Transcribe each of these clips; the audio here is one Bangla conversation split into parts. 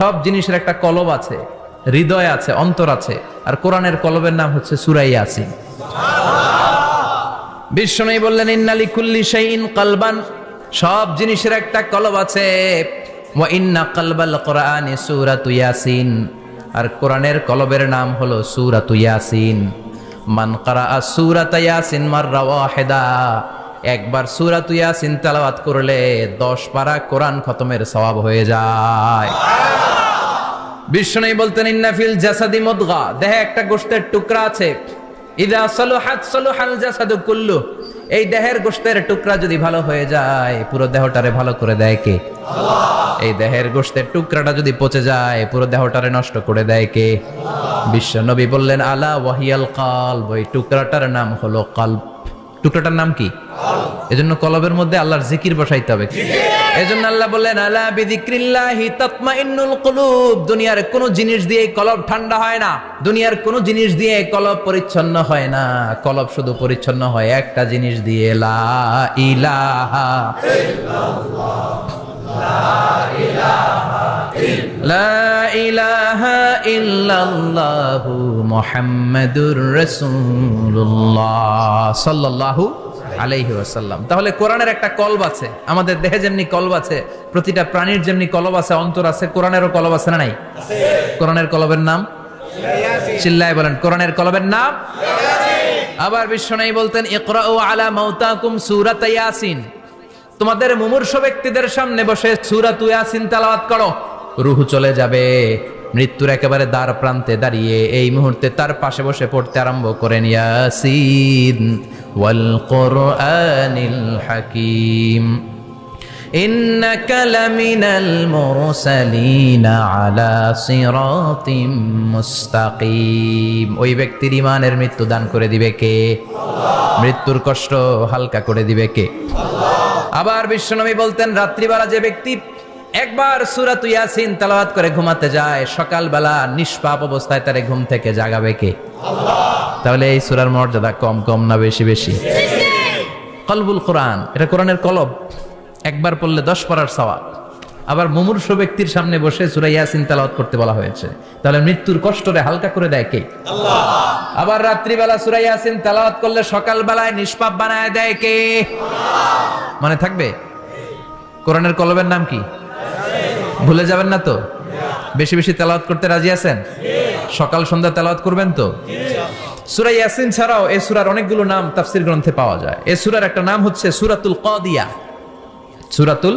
সব জিনিসের একটা কলব আছে, হৃদয় আছে, অন্তর আছে। আর কোরআনের কলবের নাম হচ্ছে সূরা ইয়াসিন। বিষ্ণু বললেন ইন্না লিকুল্লি শাইইন কলবান, সব জিনিসের একটা কলব আছে। ওয়া ইন্না কলবাল কোরআনি সূরাতু ইয়াসিন, আর কোরআনের কলবের নাম হলো সূরাতু ইয়াসিন। মান ক্বারাআ সূরাতা ইয়াসিন মাররা ওয়াহিদা, একবার সূরাতু ইয়াসিন তেলাওয়াত করলে 10 পারা কোরআন খতমের সওয়াব হয়ে যায়। বিষ্ণু বলতেন ইন্না ফিল জাসাদি মুদগা, দেহে একটা গোশতের টুকরা আছে। ইযা সালুহাত সালুহাল জাসাদু কুল্লু, এই দেহের গোশতের টুকরা যদি ভালো হয়ে যায় পুরো দেহটারে ভালো করে দেয় কে? আল্লাহ। এই দেহের গোশতের টুকরাটা যদি পচে যায় পুরো দেহটারে নষ্ট করে দেয় কে? বিশ্ব নবী বললেন আলা ওয়াহিয়াল কলব, ওই টুকরাটার নাম হলো কলব। টুকরাটার নাম কি? এজন্য কলবের মধ্যে আল্লাহর জিকির বসাইতে হবে। এজন্য আল্লাহ বললেন আলা বিযিক্রিল্লাহি তাতমাইন্নুল কুলুব, দুনিয়ার কোন জিনিস দিয়ে কলব ঠান্ডা হয় না, দুনিয়ার কোন জিনিস দিয়ে কলব পরিচ্ছন্ন হয় না। কলব শুধু পরিচ্ছন্ন হয় একটা জিনিস দিয়ে, লা ইলাহা ইল্লাল্লাহ, লা ইলাহা ইল্লাল্লাহু মুহাম্মাদুর রাসূলুল্লাহ সাল্লাল্লাহু আলাইহি ওয়াসাল্লাম। তাহলে কোরআনের একটা কলব আছে, আমাদের দেহে যেমনি কলব আছে, প্রতিটা প্রাণীর যেমনি কলব আছে, অন্তর আছে, কোরআনেরও কলব আছে না নাই? আছে। কোরআনের কলবের নাম ইয়াসিন। চিল্লায়ে বলেন কোরআনের কলবের নাম ইয়াসিন। আবার বিশ্বনবী বলতেন ইকরাউ আলা মাউতাকুম সূরাত ইয়াসিন, তোমাদের মুমূর্ষু ব্যক্তিদের সামনে বসে সূরাত ইয়াসিন তেলাওয়াত করো। রূহ চলে যাবে, মৃত্যুর একেবারে দ্বার প্রান্তে দাঁড়িয়ে এই মুহূর্তে তার পাশে বসে পড়তে আরম্ভ করেন ইয়াসিন ওয়াল কোরআনিল হাকীম ইন্নাকা লামিনাল মুরসালিনা আলা সিরাতিম মুস্তাকিম। ওই ব্যক্তির ঈমানের মৃত্যু দান করে দিবে কে? আল্লাহ। মৃত্যুর কষ্ট হালকা করে দিবে কে? আল্লাহ। আবার বিশ্বনবী বলতেন রাত্রিবেলা যে ব্যক্তি একবার সূরাত ইয়াসিন তেলাওয়াত করে ঘুমাতে যায়, সকালবেলা নিষ্পাপ অবস্থায় তারে ঘুম থেকে জাগাবে কে? আল্লাহ। তাহলে এই সূরার মর্যাদা কম কম না বেশি বেশি? কলবুল কোরআন, এটা কোরআনের কলব, একবার পড়লে 10 পারার সওয়াব। আবার মুমূর্ষু ব্যক্তির সামনে বসে সূরা ইয়াসিন তেলাওয়াত করতে বলা হয়েছে, তাহলে মৃত্যুর কষ্টরে হালকা করে দেয় কে? আল্লাহ। আবার রাত্রিবেলা সূরা ইয়াসিন তেলাওয়াত করলে সকালবেলায় নিষ্পাপ বানায় দেয় কে? আল্লাহ। মনে থাকবে? কোরআনের কলবের নাম কি? ভুলে যাবেন না তো? বেশি বেশি তেলাওয়াত করতে রাজি আছেন? সকাল সন্ধ্যা তেলাওয়াত করবেন তো? সূরা ইয়াসিন ছাড়াও এই সূরার অনেকগুলো নাম তাফসীর গ্রন্থে পাওয়া যায়। এই সূরার একটা নাম হচ্ছে সূরাতুল কাদিয়া, সূরাতুল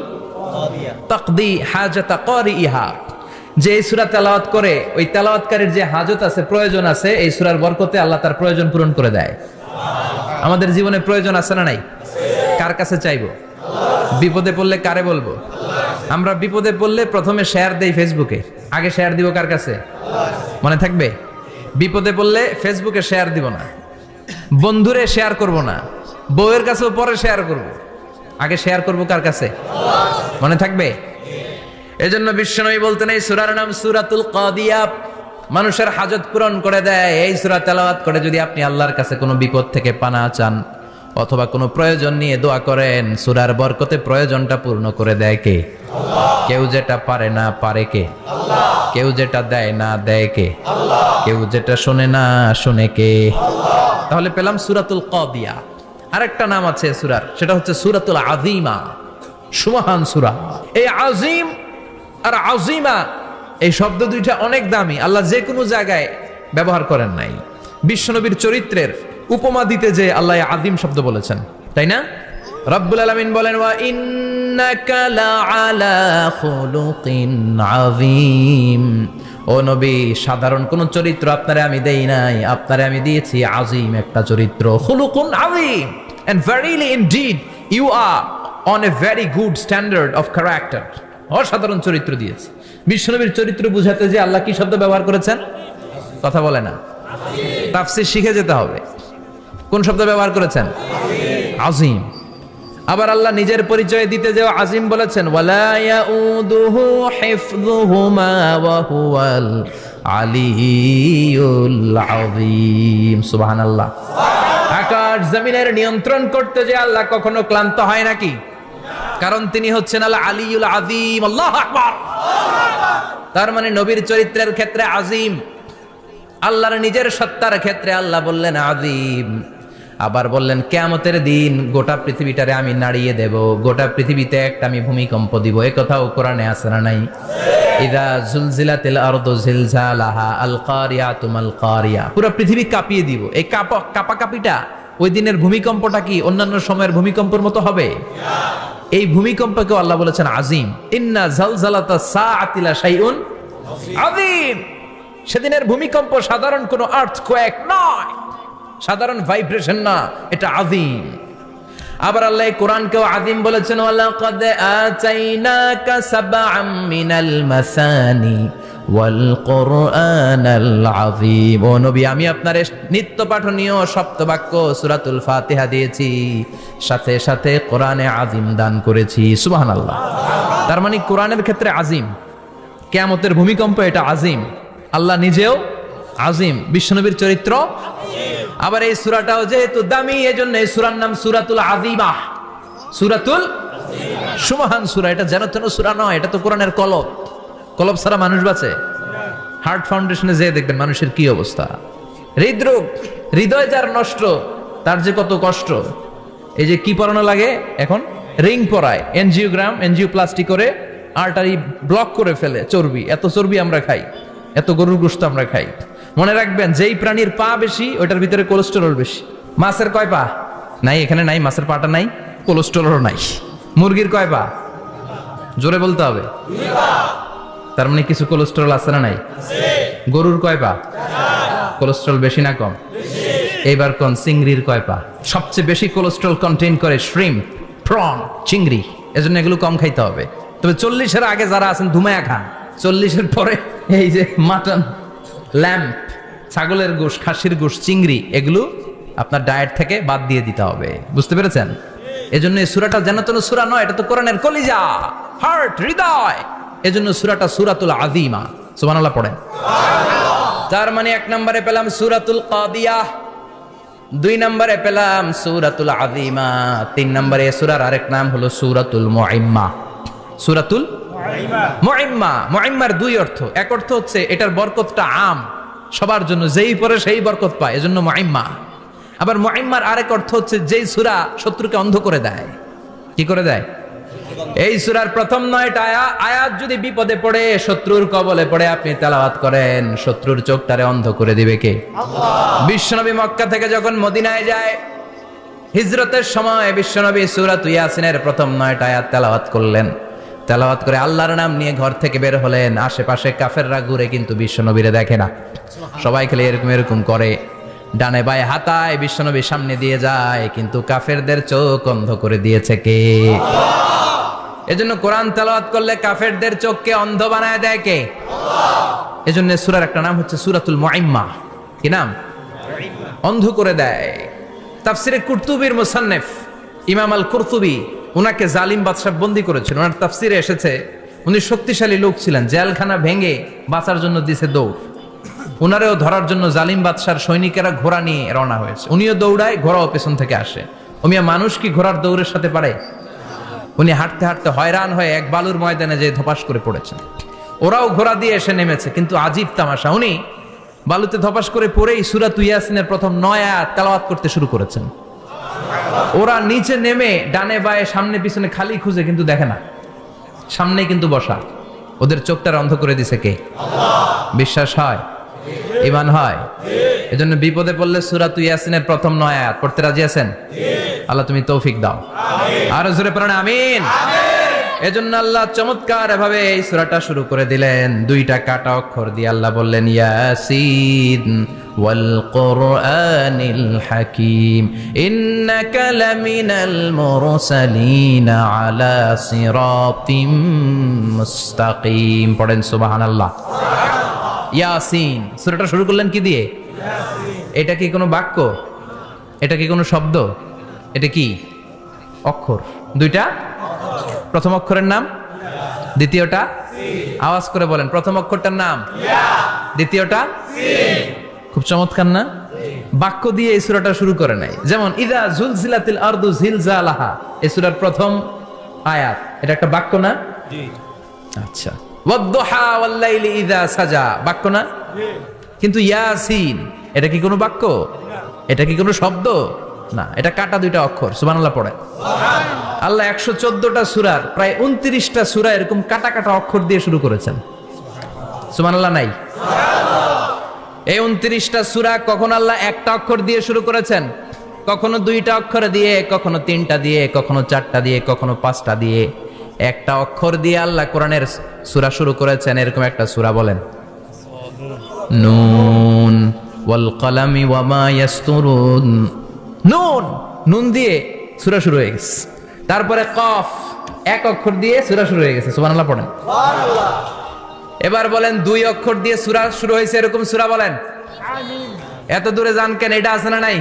কাদিয়া, তাকদি হাজাতা কারিহা। যে এই সূরা তেলাওয়াত করে ওই তেলাওয়াতকারীর যে হাজত আছে, প্রয়োজন আছে, এই সূরার বরকতে আল্লাহ তার প্রয়োজন পূরণ করে দেয়। আমাদের জীবনে প্রয়োজন আছে না নাই? কার কাছে চাইবো? বিপদে পড়লে কারে বলবো? আমরা বিপদে পড়লে প্রথমে শেয়ার দেই ফেসবুকে, আগে শেয়ার দিব কার কাছে? মনে থাকবে? বিপদে পড়লে ফেসবুকে শেয়ার দিব না, বন্ধুরে শেয়ার করব না, বউয়ের কাছেও পরে শেয়ার করব, আগে শেয়ার করব কার কাছে? মনে থাকবে? এজন্য বিশ্বনবী বলতেন এই সূরার নাম সূরাতুল কাদিয়া, মানুষের হাজত পূরণ করে দেয়। এই সূরা তেলাওয়াত করে যদি আপনি আল্লাহর কাছে কোনো বিপদ থেকে পানা চান অথবা কোনো প্রয়োজন নিয়ে দোয়া করেন, সূরার বরকতে প্রয়োজনটা পূর্ণ করে দেয় কে? আল্লাহ। কেউ যেটা পারে না পারে কে? আল্লাহ। কেউ যেটা দেয় না দেয় কে? আল্লাহ। কেউ যেটা শোনে না শোনে কে? আল্লাহ। তাহলে পেলাম সূরাতুল কাদিয়া। আরেকটা নাম আছে সূরার, সেটা হচ্ছে সূরাতুল আযীমা, সুমহান সূরা। এই আযীম আর আযীমা এই শব্দ দুইটা অনেক দামি, আল্লাহ যে কোনো জায়গায় ব্যবহার করেন নাই। বিশ্বনবীর চরিত্রের উপমা দিতে যে আল্লাহ আযীম শব্দ বলেছেন, তাই না? রব্বুল আলামিন বলেন ওয়া ইন্নাকা লাআলা খুলুকিন আযীম। ও নবী, সাধারণ কোন চরিত্র আপনারে আমি দেই নাই, আপনারে আমি দিয়েছি আযীম একটা চরিত্র। খুলুকুন আযীম, and verily indeed you are on a very good standard of character. অসাধারণ চরিত্র দিয়েছি। বিশ্বনবীর চরিত্র বুঝাতে যে আল্লাহ কি শব্দ ব্যবহার করেছেন? কথা বলে না, তাফসীর শিখে যেতে হবে। কোন শব্দ ব্যবহার করেছেন? আযীম। আবার আল্লাহ নিজের পরিচয় দিতে যে আযীম বলেছেন, ওয়ালা ইয়াউদুহু হিফযুহুমা ওয়া হুয়াল আলিয়্যুল আযীম। সুবহানাল্লাহ। আকাশ জমিনের নিয়ন্ত্রণ করতে যে আল্লাহ কখনো ক্লান্ত হয় নাকি? কারণ তিনি হচ্ছেন আল আলিয়ুল আযীম। আল্লাহু আকবার। তার মানে নবীর চরিত্রের ক্ষেত্রে আজিম, আল্লাহর নিজের সত্তার ক্ষেত্রে আল্লাহ বললেন আজিম। আবার বললেন কিয়ামতের দিন গোটা পৃথিবীটারে আমি নাড়িয়ে দেব, গোটা পৃথিবীতে একটা আমি ভূমিকম্প দিব। এই কথাও কোরআনে আছে না নাই? ইযা জুলজিলাতিল আরদু জিলজালাহা আল কারিয়াতু মাল কারিয়া, পুরো পৃথিবী কাঁপিয়ে দিব। এই কাঁপাকাঁপিটা ওই দিনের ভূমিকম্পটা কি অন্যান্য সময়ের ভূমিকম্পের মতো হবে? এই ভূমিকম্পকে আল্লাহ বলেছেন আজিম। ইন্না জালজালাতা সাআতি লা শাইউন আযীম। সেদিনের ভূমিকম্প সাধারণ কোনো আর্থকোয়েক নয়, সাধারণ ভাইব্রেশন না, এটা আজিম। আবার আল্লাহ কোরআনকেও আজিম বলেছেন, ওয়ালাকাদ আতাইনাকা সাবআম মিনাল মাসানি ওয়াল কুরআনাল আযীম। ও নবী, আমি আপনার নিত্য পাঠনীয় সপ্তবাক্য সূরাতুল ফাতিহা দিয়েছি, সাথে সাথে কোরআনে আজিম দান করেছি। সুবহানাল্লাহ। তার মানে কোরআনের ক্ষেত্রে আজিম, কিয়ামতের ভূমিকম্প এটা আজিম, আল্লাহ নিজেও আজিম, বিশ্বনবীর চরিত্র। আবার এই সূরাটাও যেহেতু দামি, এজন্য এই সূরার নাম সূরাতুল আযীমা। সূরাতুল সুমহান সূরা। এটা যেন তেন সূরা নয়, এটা তো কোরআনের কলব। কলব ছাড়া মানুষ বাঁচে? হার্ট ফাউন্ডেশনে যেয়ে দেখবেন মানুষের কি অবস্থা। হৃদরোগ, হৃদয় যার নষ্ট, তার যে কত কষ্ট। এই যে কি পরানো লাগে এখন, রিং পরায়, এনজিওগ্রাম, এনজিওপ্লাস্টি করে আর্টারি ব্লক করে ফেলে। চর্বি, এত চর্বি আমরা খাই, এত গরুর গোশত আমরা খাই। মনে রাখবেন, যেই প্রাণীর পা বেশি ওইটার ভিতরে কোলেস্টেরল বেশি। মাছের কয় পা? নাই, এখানে নাই, মাছের পাটা নাই, কোলেস্টেরলও নাই। মুরগির কয় পা? জোরে বলতে হবে। তার মানে কিছু কোলেস্টেরল আছে না নাই? গরুর কয় পা? কোলেস্টেরল বেশি না কম? এইবার কোন চিংড়ির কয় পা? সবচেয়ে বেশি কোলেস্টেরল কন্টেইন করে শ্রিম্প, প্রন, চিংড়ি। এজন্য এগুলো কম খাইতে হবে। তবে 40-এর আগে যারা আছেন ধুমায়া খান, 40-এর পরে এই যে মাটন, ল্যাম্প, ছাগলের গোশ, খাসির গোশ, চিংড়ি, এগুলো আপনার ডায়েট থেকে বাদ দিয়ে দিতে হবে। বুঝতে পেরেছেন? এজন্য এই সূরাটা যেন তেন সূরা নয়, এটা তো কোরআনের কলিজা, হার্ট, হৃদয়। এজন্য সূরাটা সূরাতুল আযীমা। সুবহানাল্লাহ পড়েন। তার মানে 1 নম্বরে পেলাম সূরাতুল কাদিয়াহ, 2 নম্বরে পেলাম সূরাতুল আযীমা, 3 নম্বরে সূরার আরেক নাম হলো সূরাতুল মুইম্মা। সূরাতুল মুইম্মা। মুইম্মার 2 অর্থ। এক অর্থ হচ্ছে এটার বরকতটা আম, সবার জন্য, যেই পড়ে সেই বরকত পায়, এজন্য মুইম্মা। আবার মুইম্মার আরেক অর্থ হচ্ছে যেই সূরা শত্রুকে অন্ধ করে দেয়। কি করে দেয়? এই সূরার প্রথম 9টা আয়াত যদি বিপদে পড়ে, শত্রুর কবলে পড়ে আপনি তেলাওয়াত করেন, শত্রুর চোখটারে অন্ধ করে দিবে কে? আল্লাহ। বিশ্বনবী মক্কা থেকে যখন মদিনায় যায়, হিজরতের সময় বিশ্বনবী সূরাতুল ইয়াসিনের প্রথম 9টা আয়াত তেলাওয়াত করলেন। তেলাওয়াত করে আল্লাহর নাম নিয়ে ঘর থেকে বের হলেন। আশেপাশে কাফেররা ঘুরে কিন্তু বিশ্বনবীরে দেখে না, সবাই খেলে এরকম এরকম করে, ডানে বায়ে হাতায় বিশ্বনবীর সামনে দিয়ে যায়, কিন্তু কাফেরদের চোখ অন্ধ করে দিয়েছে কে? এজন্য কোরআন তেলাওয়াত করলে কাফেরদের চোখকে অন্ধ বানায় দেয় কে? আল্লাহ। এজন্য সূরার একটা নাম হচ্ছে সূরাতুল মুইম্মা। কি নাম? অন্ধ করে দেয়। তাফসিরে কুরতুবীর মুসান্নিফ ইমাম আল কুরতুবী, উনাকে জালিম বাদশা বন্দী করেছিল। ওনার তাফসিরে এসেছে উনি শক্তিশালী লোক ছিলেন, জেলখানা ভেঙে বাঁচার জন্য দিছে দৌড়। উনারেও ধরার জন্য জালিম বাদশার সৈনিকেরা ঘোড়া নিয়ে রওনা হয়েছে। উনিও দৌড়ায়, ঘোড়াও পেছন থেকে আসে। ওমিয়া মানুষ কি ঘোড়ার দৌড়ের সাথে পারে? উনি হাঁটতে হাঁটতে হয়রান হয়ে এক বালুর ময়দানে যে ধপাস করে পড়েছেন। ওরাও ঘোড়া দিয়ে এসে নেমেছে, কিন্তু আজীব তামাশা, উনি বালুতে ধপাস করে পড়েই সূরাতুল ইয়াসিনের প্রথম 9 আয়াত তেলাওয়াত করতে শুরু করেছেন। ওরা নিচে নেমে ডানে বায়ে সামনে পিছনে খালি খুঁজে, কিন্তু দেখে না, সামনে কিন্তু বসা। ওদের চোখটার অন্ধ করে দিছে কে? আল্লাহ। বিশ্বাস হয়? ঈমান হয়? এজন্য বিপদে পড়লে সূরাতুল ইয়াসিনের প্রথম 9 আয়াত পড়তে রাজি আছেন? আল্লাহ তুমি তৌফিক দাও। আর জোরে পড়েন আমিন। এজন্য আল্লাহ চমৎকার ভাবে এই সূরাটা শুরু করে দিলেন। 2টা কাটা অক্ষর দিয়ে আল্লাহ বললেন ইয়াসিন ওয়াল কুরআনিল হাকীম ইন্নাকা লামিনাল মুরসালিন আলা সিরাতিম মুস্তাকিম। পড়েন সুবহানাল্লাহ। ইয়াসিন। সূরাটা শুরু করলেন কি দিয়ে? ইয়াসিন। এটা কি কোনো বাক্য? এটা কি কোনো শব্দ? এটা কি অক্ষর? 2টা। প্রথম অক্ষরের নাম, দ্বিতীয়টা আওয়াজ করে বলেন। প্রথম অক্ষরটার নাম ইয়া, দ্বিতীয়টা সিন। খুব চমৎকার না? বাক্য দিয়ে এই সূরাটা শুরু করে নাই। যেমন ইযা জুলজিলাতিল আরদু জিলজালাহা, এই সূরার প্রথম আয়াত, এটা একটা বাক্য না? জি। আচ্ছা, ওয়াদ-দুহা ওয়াল-লাইলি ইযা সাজা, বাক্য না? কিন্তু ইয়াসিন এটা কি কোনো বাক্য? এটা কি কোনো শব্দ? না, এটা কাটা দুইটা অক্ষর। সুবহানাল্লাহ পড়ে। আল্লাহ 114টা সূরার প্রায় 29টা সূরা এরকম কাটা কাটা অক্ষর দিয়ে শুরু করেছেন। সুবহানাল্লাহ নাই? এই 29টা সূরা কখন আল্লাহ একটা অক্ষর দিয়ে শুরু করেছেন, কখনো 2টা অক্ষর দিয়ে, কখনো 3টা দিয়ে, কখনো 4টা দিয়ে, কখনো 5টা দিয়ে। একটা অক্ষর দিয়ে আল্লাহ কোরআনের সূরা শুরু করেছেন। এরকম একটা সূরা বলেন। নুন ওয়াল কলামি ওয়া মা ইয়াসতুরুন। নুন, নুন দিয়ে সূরা শুরু হয়ে গেছে। তারপরে কফ, এক অক্ষর দিয়ে সূরা শুরু হয়ে গেছে। সুবহানাল্লাহ পড়েন। সুবহানাল্লাহ। এবার বলেন 2 অক্ষর দিয়ে সূরা শুরু হয়েছে এরকম সূরা বলেন। আমিন। এত দূরে যান কেন? এটা আছে না নাই?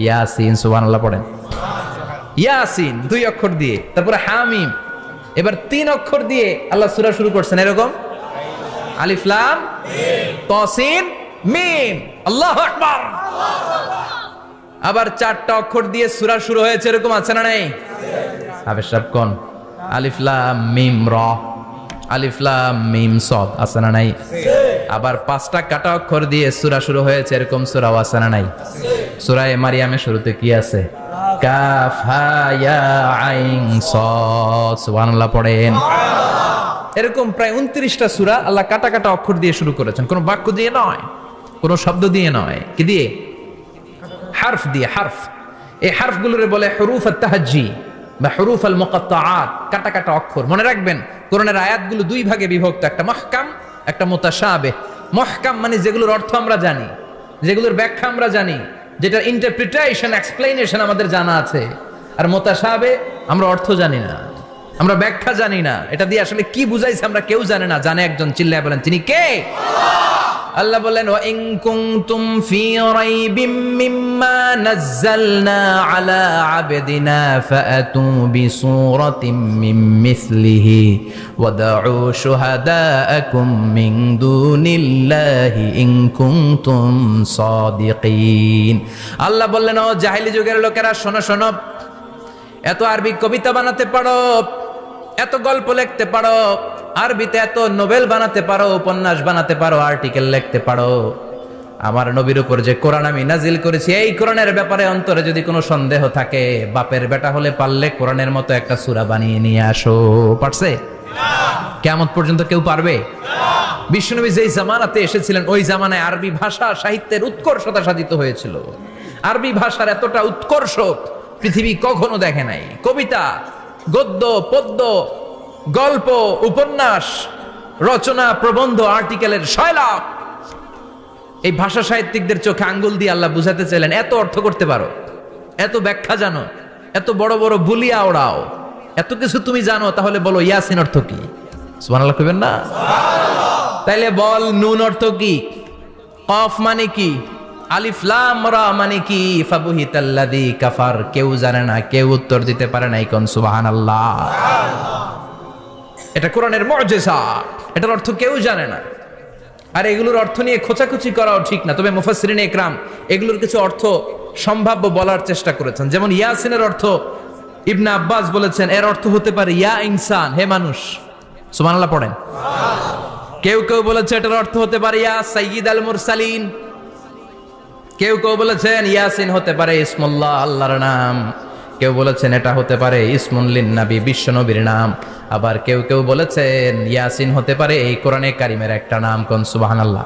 ইয়াসিন। সুবহানাল্লাহ পড়েন। ইয়াসিন 2 অক্ষর দিয়ে। তারপরে হামিম। এবার 3 অক্ষর দিয়ে আল্লাহ সূরা শুরু করছেন এরকম। আলিফ লাম মিম তাসিন মিম। আল্লাহু আকবার। আবার 4টা অক্ষর দিয়ে সূরা শুরু হয়েছে এরকম আছে না নাই? হাফেজ সাহেব কোন? আলিফ লাম মিম রা, আলিফ লাম মিম সাদ, আছে না নাই? আবার 5টা কাটা অক্ষর দিয়ে সূরা শুরু হয়েছে এরকম সূরাও আছে না নাই? সূরা মারিয়ামের শুরুতে কি আছে? কাফ হা ইয়া আইন সাদ। সুবহানাল্লাহ পড়েন। এরকম প্রায় 29টা সূরা আল্লাহ কাটা কাটা অক্ষর দিয়ে শুরু করেছেন। কোনো বাক্য দিয়ে নয়, কোনো শব্দ দিয়ে নয়। কি দিয়ে? হারফ দিয়ে। হারফ, এই হারফগুলোরে বলে হুরুফ আত-তাহাজ্জি বা হুরুফ আল-মুকাত্তাআত, কাটা কাটা অক্ষর। মনে রাখবেন কোরআনের আয়াতগুলো 2 ভাগে বিভক্ত, একটা মুহকাম, একটা মুতাশাবিহ। মুহকাম মানে যেগুলোর অর্থ আমরা জানি, যেগুলোর ব্যাখ্যা আমরা জানি, যেটার ইন্টারপ্রিটেশন, এক্সপ্লেনেশন আমাদের জানা আছে। আর মুতাশাবিহ আমরা অর্থ জানি না, আমরা ব্যাখ্যা জানি না, এটা দিয়ে আসলে কি বুঝাইছে আমরা কেউ জানে না। জানে একজন, চিল্লায় বলেন তিনি কে? আল্লাহ বলেন ওয়া ইন কুনতুম ফি রাইবিম মিম্মা নাযালনা আলা আবদিনা ফাআতু বিসূরাতিন মিন মিসলিহি ওয়াদউ শুহাদাআকুম মিন দুনিল্লাহি ইন কুনতুম সাদিকিন। আল্লাহ বললেন ও জাহেলি যুগের লোকেরা, শোনো শোনো, এত আরবি কবিতা বানাতে পারো, এত গল্প লিখতে পারো, আরবিতে এত নোবেল বানাতে পারো, উপন্যাস বানাতে পারো, আর্টিকেল লিখতে পারো। আমার নবীর উপর যে কোরআন আমি নাজিল করেছি, এই কোরআনের ব্যাপারে অন্তরে যদি কোনো সন্দেহ থাকে, বাপের বেটা হলে পারলে কোরআনের মতো একটা সূরা বানিয়ে নিয়ে আসো। পারছে? কিয়ামত পর্যন্ত কেউ পারবে? বিশ্বনবী যেই জামানাতে এসেছিলেন ওই জামানায় আরবি ভাষা সাহিত্যের উৎকর্ষতা সাধিত হয়েছিল। আরবি ভাষার এতটা উৎকর্ষ পৃথিবী কখনো দেখে নাই। কবিতা, গদ্য, পদ্য, গল্প, উপন্যাস, রচনা, প্রবন্ধ, আর্টিকেলের শৈলাপ। এই ভাষা সাহিত্যিকদের চোখে আঙ্গুল দিয়ে আল্লাহ বুঝাতে চাইলেন, এত অর্থ করতে পারো, এত ব্যাখ্যা জানো, এত বড় বড় বুলিয়া ওড়াও, এত কিছু তুমি জানো, তাহলে বলো ইয়াসিন অর্থ কি? সুবহানাল্লাহ কইবেন না? তাইলে বল নুন অর্থ কি? কফ মানে কি? আলিফ লাম রা মানে কি? ফাবুহিতাল্লাযী কাফার। কেউ জানে না, কেউ উত্তর দিতে পারে না। কোন সুবহানাল্লাহ। এটা কোরআনের মুজিজা, এটার অর্থ কেউ জানে না। আর এগুলোর অর্থ নিয়ে খোঁচাখুচি করাও ঠিক না। তবে মুফাসসিরিনে ইকরাম এগুলোর কিছু অর্থ সম্ভাব্য বলার চেষ্টা করেছেন। যেমন ইয়াসিনের অর্থ ইবনে আব্বাস বলেছেন এর অর্থ হতে পারে ইয়া ইনসান, হে মানুষ। সুবহানাল্লাহ পড়েন। কেউ কেউ বলেছে এটার অর্থ হতে পারে ইয়া সাইয়্যিদ আল মুরসালিন। কেউ কেউ বলেছেন ইয়াসিন হতে পারে ইসমুল্লাহ, আল্লাহর নাম। কেউ বলেছেন এটা হতে পারে ইসমুন লিন নবী, বিশ্ব নবীর নাম। আবার কেউ কেউ বলেছেন ইয়াসিন হতে পারে এই কোরআনে কারিমের একটা নাম। কোন সুবহানাল্লাহ।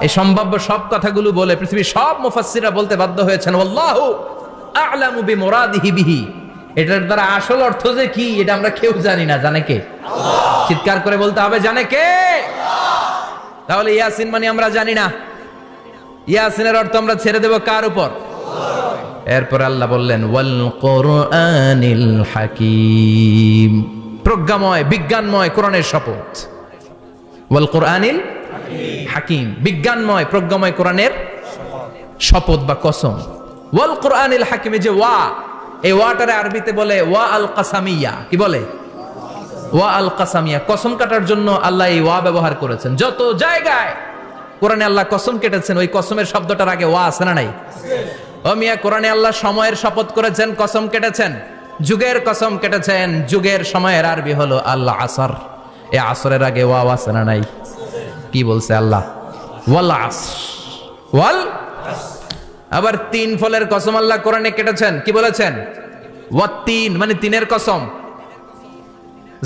এই সম্ভাব্য সব কথাগুলো বলে পৃথিবীর সব মুফাসসিররা বলতে বাধ্য হয়েছেন আল্লাহু আ'লামু বিমুরাদিহি বিহি। এটার দ্বারা আসল অর্থ যে কি এটা আমরা কেউ জানি না। জানে কে? আল্লাহ। চিৎকার করে বলতে হবে, জানে কে? আল্লাহ। তাহলে ইয়াসিন মানে আমরা জানি না। ইয়াসিনের অর্থ আমরা ছেড়ে দেব কার উপর? এরপর আল্লাহ বললেন ওয়াল কোরআনিল হাকিম, প্রজ্ঞাময় বিজ্ঞানময় কোরআনের শপথ। ওয়াল কোরআনিল হাকিম, বিজ্ঞানময় প্রজ্ঞাময় কোরআনের শপথ বা কসম। ওয়াল কোরআনিল হাকিম, যে ওয়া, এই ওয়াটারে আরবিতে বলে ওয়া আল কাসামিয়া। কি বলে? ওয়া আল কাসামিয়া, কসম কাটার জন্য আল্লাহ এই ওয়া ব্যবহার করেছেন। যত জায়গায় কোরআনে আল্লাহ কসম কেটেছেন ওই কসমের শব্দটার আগে ওয়া আছে না নাই? ও মিয়া, কোরআনে আল্লাহ সময়ের শপথ করেছেন, কসম কেটেছেন, যুগের কসম কেটেছেন। যুগের সময়ের আরবি হলো আল আসর। এ আসরের আগে ওয়াও আছে না নাই? কি বলছে আল্লাহ? ওয়াল আসর, ওয়াল। আবার 3 ফলের কসম আল্লাহ কোরআনে কেটেছেন, কি বলেছেন? ওয়াত-তিন, মানে তিনের কসম।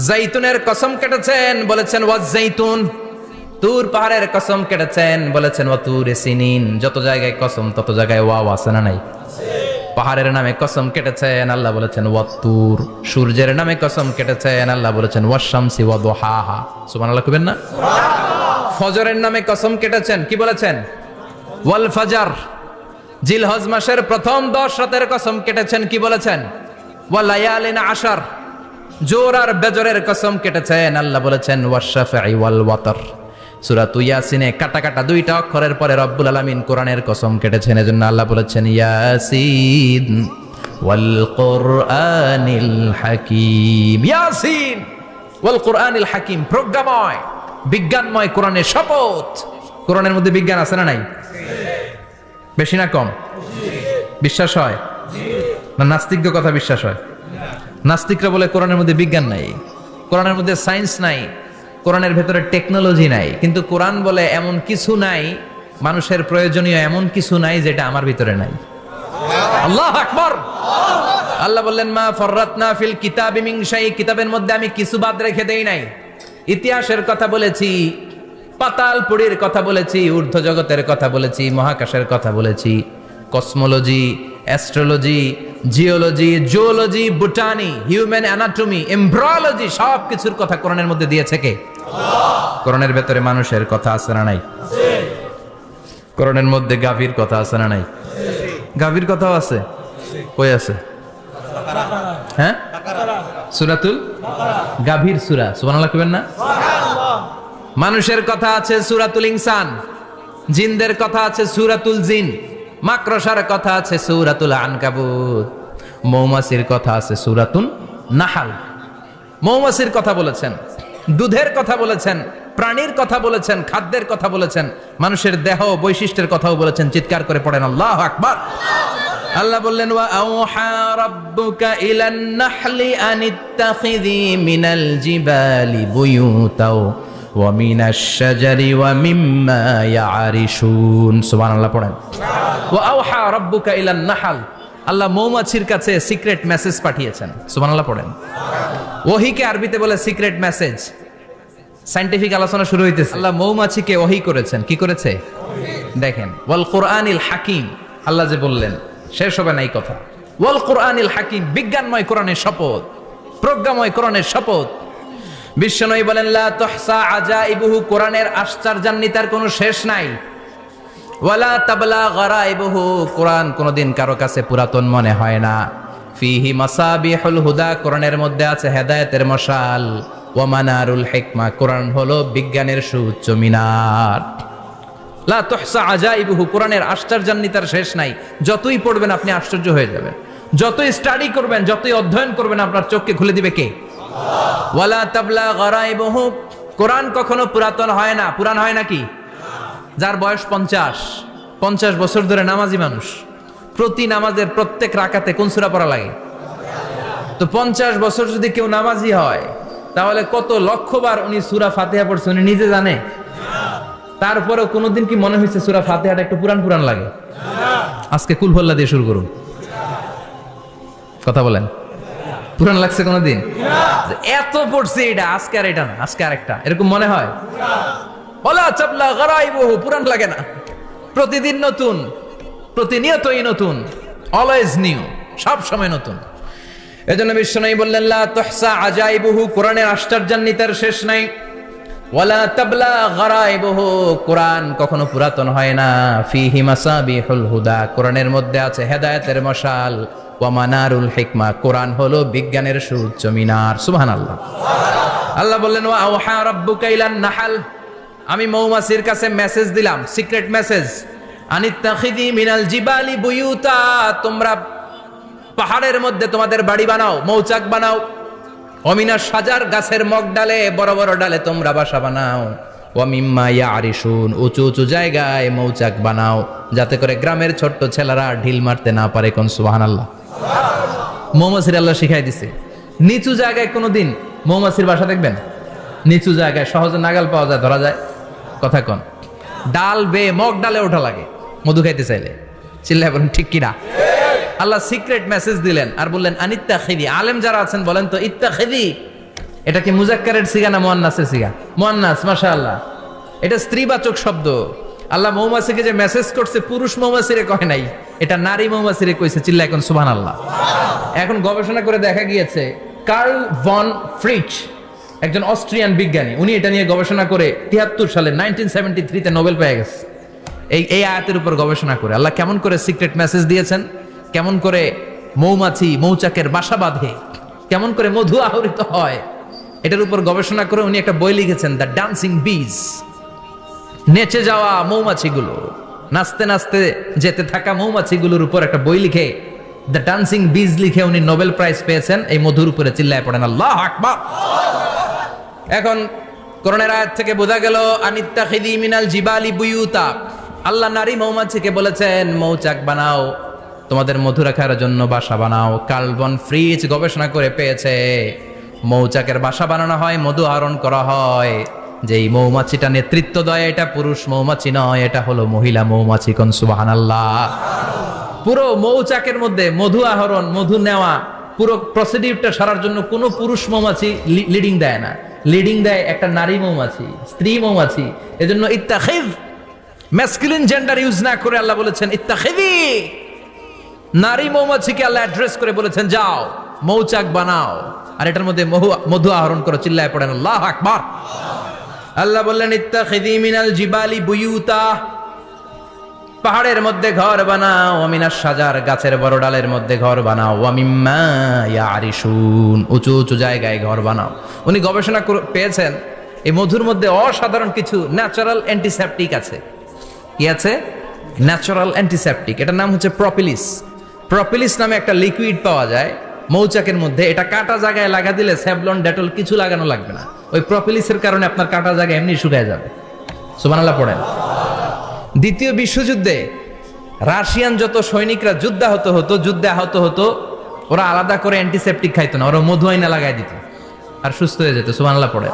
জাইতুনের কসম কেটেছেন, বলেছেন ওয়াজ-জাইতুন। তুর পাহাড়ের কসম কেটেছেন, বলেছেন ওয়াতুরে সিনিন। যত জায়গায় কসম তত জায়গায় ওয়াও আছে না নাই? পাহাড়ের নামে কসম কেটেছেন, আল্লাহ বলেছেন ওয়াতুর। সূর্যের নামে কসম কেটেছেন, আল্লাহ বলেছেন ওয়াশ-শামসি ওয়াদুহাহা। সুবহানাল্লাহ কইবেন না? ফজরের নামে কসম কেটেছেন, কি বলেছেন? ওয়াল ফাজর। জিলহজ মাসের প্রথম 10 রাতের কসম কেটেছেন, কি বলেছেন? ওয়াল লায়ালিন আশর। জোর আর বেজরের কসম কেটেছেন, আল্লাহ বলেছেন ওয়াশ-শাফঈ ওয়াল ওয়াতর। সূরা ইয়াসিনে কাটা কাটা 2টা অক্ষরের পরে রব্বুল আলামিন কোরআনের কসম কেটেছেন, এজন্য আল্লাহ বলেছেন ইয়াসিন ওয়াল কুরআনিল হাকীম। ইয়াসিন ওয়াল কুরআনিল হাকীম, প্রজ্ঞাময় বিজ্ঞানময় কোরআনের শপথ। কোরআনের মধ্যে বিজ্ঞান আছে না নাই? বেশি না কম? বিশ্বাস হয় না? নাস্তিকদের কথা বিশ্বাস হয়? নাস্তিকরা বলে কোরআনের মধ্যে বিজ্ঞান নাই, কোরআনের মধ্যে সায়েন্স নাই, কোরআনের ভেতরে টেকনোলজি নাই। কিন্তু কোরআন বলে এমন কিছু নাই, মানুষের প্রয়োজনীয় এমন কিছু নাই যেটা আমার ভিতরে নাই। আল্লাহু আকবার। আল্লাহ বললেন মা ফাররাতনা ফিল কিতাবি মিন শাই, কিতাবের মধ্যে আমি কিছু বাদ রেখে দেই নাই। ইতিহাসের কথা বলেছি, পাতালপুরীর কথা বলেছি, ঊর্ধ্ব জগতের কথা বলেছি, মহাকাশের কথা বলেছি, cosmology, astrology, geology, zoology, botany, human anatomy, embryology, সব কিছুর কথা কোরআনের মধ্যে দিয়েছে কে? কোরআনের ভেতরে মানুষের কথা আছে না নাই? কোরআনের মধ্যে গাভীর কথা আছে না নাই? গাভীর কথাও আছে। কই আছে? হ্যাঁ, সূরাতুল গাভীর সূরা। সুবহানাল্লাহ কইবেন না? মানুষের কথা আছে সূরাতুল ইনসান, জিনদের কথা আছে সূরাতুল জিন, মাকড়সার কথা আছে সূরাতুল আনকাবুত, মৌমাছির কথা আছে সূরাতুন নাহাল। মৌমাছির কথা বলেছেন, দুধের কথা বলেছেন, প্রাণীর কথা বলেছেন, খাদ্যের কথা বলেছেন, মানুষের দেহ বৈশিষ্ট্যের কথাও বলেছেন। চিৎকার করে পড়েন আল্লাহু আকবার। আল্লাহ বললেন ওয়া আওহা রাব্বুকা ইলান নাহলি আনিত্তাখিযি মিনাল জিবালি বুয়ুতাও ওয়া মিনাশ শাজারি ওয়া মিম্মা ইয়ারিশুন। সুবহানাল্লাহ পড়েন। ওয়া আওহা রাব্বুকা ইলান নাহল, আল্লাহ মৌমাছির কাছে সিক্রেট মেসেজ পাঠিয়েছেন। সুবহানাল্লাহ পড়েন। ওহীকে আরবিতে বলে সিক্রেট মেসেজ। সায়েন্টিফিক আলোচনা শুরু হইতেছে। আল্লাহ মৌমাছিকে ওহী করেছেন। কি করেছে? দেখেন, ওয়াল কুরআনিল হাকীম, আল্লাহ যে বললেন শেষ হবে না এই কথা। ওয়াল কুরআনিল হাকীম, বিজ্ঞানময় কোরআনের শপথ, প্রজ্ঞাময় কোরআনের শপথ। বিশ্বনবী বলেন লা তুহসা আজাইবুহু, কোরআনের আশ্চর্যান্বিতার কোনো শেষ নাই। ওয়ালা তাবলা গারাইবুহু, কোরআন কোনদিন কারো কাছে পুরাতন মনে হয় না। ফিহি মাসাবিহুল হুদা, কোরআনের মধ্যে আছে হেদায়েতের মশাল। ওয়া মানারুল হিকমা, কোরআন হলো বিজ্ঞানের সুউচ্চ মিনার। লা তুহসা আজাইবুহু, কোরআনের আশ্চর্যান্বিতার শেষ নাই। যতই পড়বেন আপনি আশ্চর্য হয়ে যাবেন, যতই স্টাডি করবেন, যতই অধ্যয়ন করবেন, আপনার চোখকে খুলে দিবে কে? ওয়ালা তাবলা গারাইবুহু, কোরআন কখনো পুরাতন হয় না। পুরান হয় নাকি? যার বয়স 50 বছর ধরে নামাজি মানুষ, প্রতি নামাজের প্রত্যেক রাকাতে কোন সূরা পড়া লাগে? তো 50 বছর যদি কেউ নামাজি হয়, তাহলে কত লক্ষবার উনি সূরা ফাতিহা পড়ছে উনি নিজে জানে? তারপরেও কোনোদিন কি মনে হয়েছে সূরা ফাতিহাটা একটু পুরান পুরান লাগে? আজকে কুল হল্লা দিয়ে শুরু করুন। কথা বলেন, পুরান লাগছে কোনোদিন? এত পড়ছে এটা, আজকে আর এটা না, আজকে আরেকটা, এরকম মনে হয়? ওয়ালা তাবলা গারাইবুহু, পুরান লাগে না। প্রতিদিন নতুন, প্রতিনিয়তই নতুন, অলওয়েজ নিউ, সব সময় নতুন। এজন্য বিশ্বনবী বললেন লা তুহসা আজাইবুহু, কোরআনের আশ্চর্যান্বিতার শেষ নাই। ওয়ালা তাবলা গারাইবুহু, কোরআন কখনো পুরাতন হয় না। ফিহি মাসাবিহুল হুদা, কোরআনের মধ্যে আছে হেদায়েতের মশাল। ওয়া মানারুল হিকমা, কোরআন হলো বিজ্ঞানের সুউচ্চ মিনার। সুবহানাল্লাহ। আল্লাহ বললেন ওয়া আওহা রাব্বুকা ইলান নাহল, আমি মৌমাছির কাছে মেসেজ দিলাম, সিক্রেট মেসেজ। আনিত্তাখিযি মিনাল জিবালি বুয়ুতা, তোমরা পাহাড়ের মধ্যে তোমাদের বাড়ি বানাও, মৌচাক বানাও। ওমিনাশ শাজার, গাছের মগ ডালে, বড় বড় ডালে তোমরা বাসা বানাও। ওয়া মিম্মা ইয়ারিশুন, উঁচু উঁচু জায়গায় মৌচাক বানাও, যাতে করে গ্রামের ছোট্ট ছেলেরা ঢিল মারতে না পারে। কোন সুবহানাল্লাহ। মৌমাছির আল্লাহ শিখাই দিছে। নিচু জায়গায় কোনোদিন মৌমাছির বাসা দেখবেন? নিচু জায়গায় সহজে নাগাল পাওয়া যায়, ধরা যায়। কথা কন। ডাল বে মগ ডালে ওঠা লাগে মধু খাইতে চাইলে। চিল্লায় বলেন ঠিক কিনা? আল্লাহ সিক্রেট মেসেজ দিলেন আর বললেন আনিত্তাখিদি। আলেম যারা আছেন বলেন তো ইত্তাখিদি এটা কি মুজাক্কারের সিগা না মুয়ান্নাসের সিগা? মুয়ান্নাস, মাশাআল্লাহ। এটা স্ত্রীবাচক শব্দ। আল্লাহ মৌমাছিকে যে মেসেজ করছে পুরুষ মৌমাছিরে কয় নাই, এটা নারী মৌমাছিরে কইছে। চিল্লায় এখন সুবহানাল্লাহ। এখন গবেষণা করে দেখা গিয়েছে কার্ল ভন ফ্রিচ একজন অস্ট্রিয়ান বিজ্ঞানী, উনি এটা নিয়ে গবেষণা করে 73 সালে 1973 তে নোবেল পেয়ে গেছে। এই আয়াতের উপর গবেষণা করে আল্লাহ কেমন করে সিক্রেট মেসেজ দিয়েছেন, কেমন করে মৌমাছি মৌচাকের বাসা বাঁধে, কেমন করে মধু আহরিত হয়, এটার উপর গবেষণা করে উনি একটা বই লিখেছেন, দ্য ডান্সিং বিজ। নেচে যাওয়া মৌমাছিগুলো, নাচতে নাচতে যেতে থাকা মৌমাছিগুলোর উপর একটা বই লিখে দ্য ডান্সিং বিজ লিখে উনি নোবেল প্রাইজ পেয়েছেন এই মধুর উপরে। চিল্লায় পড়েন আল্লাহু আকবার। এখন কোরআনের আয়াত থেকে বোঝা গেল আনিত্তাখিদি মিনাল জিবালি বুয়ুতা। আল্লাহ নারী মৌমাছিকে বলেছেন মৌচাক বানাও, তোমাদের মধু রাখার জন্য বাসা বানাও। কার্ল ভন ফ্রিচ গবেষণা করে পেয়েছে মৌচাকের বাসা বানানো হয়, মধু আহরণ করা হয়। যেই মৌমাছিটা নেতৃত্ব দেয় এটা পুরুষ মৌমাছি নয়, এটা হলো মহিলা মৌমাছি। কোন সুবহানাল্লাহ। পুরো মৌচাকের মধ্যে মধু আহরণ, মধু নেওয়া, পুরো প্রসিডিউরটা সারার জন্য কোনো পুরুষ মৌমাছি লিডিং দেয় না, লিডিং দেয় একটা নারী মৌমাছি, স্ত্রী মৌমাছি। এজন্য ইত্তাখিদ ম্যাসকুলিন জেন্ডার ইউজ না করে আল্লাহ বলেছেন ইত্তাখিদি। নারী মৌমাছিকে আল্লাহ অ্যাড্রেস করে বলেছেন যাও মৌচাক বানাও আর এটার মধ্যে মধু আহরণ করো। চিল্লায় পড়েন আল্লাহু আকবার। আল্লাহ বললেন ইত্তাখিদি মিনাল জিবালি বুয়ুতা, পাহাড়ের মধ্যে ঘর বানাও, ওয়ামিনাশ শাজার গাছের বড় ডালের মধ্যে ঘর বানাও, ওয়ামিম্মা ইয়ারিশুন উঁচু উঁচু জায়গায় ঘর বানাও। উনি গবেষণা পেয়েছেন এই মধুর মধ্যে অসাধারণ কিছু ন্যাচারাল অ্যান্টিসেপটিক আছে। কি আছে? Natural antiseptic. এটার নাম হচ্ছে প্রপিলিস। প্রপিলিস নামে একটা লিকুইড পাওয়া যায় মৌচাকের মধ্যে। এটা কাটা জায়গায় লাগা দিলে স্যাভলন ডেটল কিছু লাগানো লাগবে না। ওই প্রপিলিসের কারণে আপনার কাটা জায়গা এমনি শুকায় যাবে। সুবহানাল্লাহ পড়েন। দ্বিতীয় বিশ্বযুদ্ধে রাশিয়ান যত সৈনিকরা যুদ্ধে আহত হতো, ওরা আলাদা করে অ্যান্টিসেপটিক খাইতো না, ওরা মধু আইনা লাগাই দিত আর সুস্থ হয়ে যেত। সুবহানাল্লাহ পড়েন।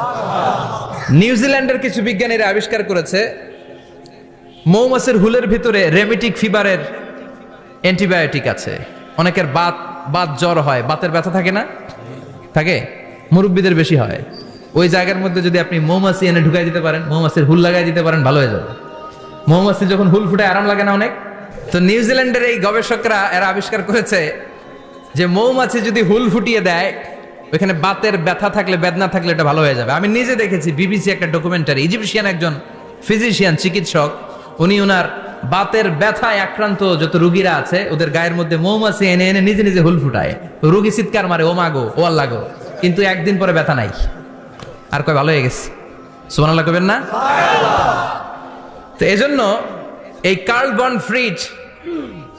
নিউজিল্যান্ডের কিছু বিজ্ঞানীরা আবিষ্কার করেছে মৌমাছির হুলের ভিতরে রেমিটিক ফিভারের অ্যান্টিবায়োটিক আছে। অনেকের বাত জ্বর হয়, বাতের ব্যথা থাকে না? থাকে, মুরব্বীদের বেশি হয়। ওই জায়গার মধ্যে যদি আপনি মৌমাছি এনে ঢুকাই দিতে পারেন, মৌমাছির হুল লাগাই দিতে পারেন, ভালো হয়ে যাবে। মৌমাছি যখন হুল ফুটে আরাম লাগে না অনেক? তো নিউজিল্যান্ডের এই গবেষকরা এরা আবিষ্কার করেছে যে মৌমাছি যদি হুল ফুটিয়ে দেয়, ওইখানে বাতের ব্যথা থাকলে, বেদনা থাকলে এটা ভালো হয়ে যাবে। আমি নিজে দেখেছি, বিবিসি একটা ডকুমেন্টারি। ইজিপশিয়ান একজন ফিজিশিয়ান, চিকিৎসক, উনি ওনার বাতের ব্যথায় আক্রান্ত যত রুগীরা আছে ওদের গায়ের মধ্যে মৌমাছি এনে এনে নিজে নিজে হুল ফুটায়। রুগী চিৎকার মারে, ও মাগো, ও আল্লাহ গো, কিন্তু একদিন পরে ব্যথা নাই, আর কয় ভালো হয়ে গেছে। সুবহানাল্লাহ কইবেন না? তো এজন্য এই কার্ল ভন ফ্রিচ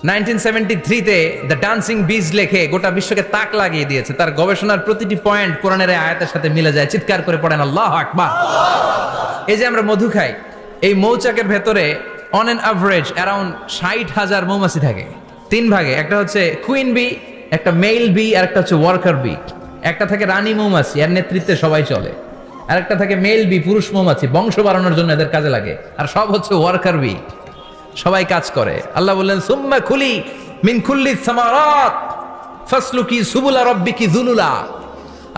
1973 তে দ্য ডান্সিং বিজ লেখে গোটা বিশ্বকে তাক লাগিয়ে দিয়েছে। তার গবেষণার প্রতিটি পয়েন্ট কোরআনের আয়াতের সাথে মিলে যায়। চিৎকার করে পড়েন আল্লাহু আকবার। এই যে আমরা মধু খাই, এই মৌচাকের ভেতরে অন এন অ্যাভারেজ অ্যারাউন্ড 60,000 মৌমাছি থাকে। 3 ভাগে, একটা হচ্ছে কুইন বি, একটা মেল বি, আর একটা হচ্ছে ওয়ার্কার বি। একটা থাকে রানী মৌমাছি, এর নেতৃত্বে সবাই চলে। আর একটা থাকে মেল বি, পুরুষ মৌমাছি, বংশ বাড়ানোর জন্য এদের কাজে লাগে। আর সব হচ্ছে ওয়ার্কার বি, সবাই কাজ করে। আল্লাহ বললেন সুম্মা খুলি মিন কুল্লি সামারাত ফাসলুকি সুবুলা রাব্বিকি যুলুলা।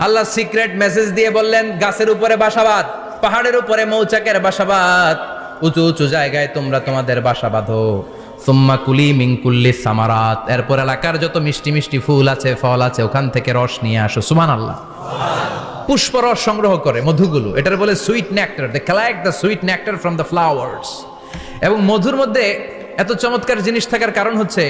আল্লাহ সিক্রেট মেসেজ দিয়ে বললেন গাছের উপরে বাসাবাদ, পাহাড়ের উপরে মৌচাকের বাসাবাদ, উঁচু উঁচু জায়গায় তোমরা তোমাদের বাসা বাঁধো। সুম্মা কুলি মিন কুল্লি সামারাত, এরপর এলাকার যত মিষ্টি মিষ্টি ফুল আছে, ফল আছে, ওখান থেকে রস নিয়ে আসো। সুবহানাল্লাহ। পুষ্পরস সংগ্রহ করে মধুগুলো, এটার বলে sweet nectar. They collect the sweet nectar from the flowers. এবং মধুর মধ্যে এত চমৎকার জিনিস থাকার কারণ হচ্ছে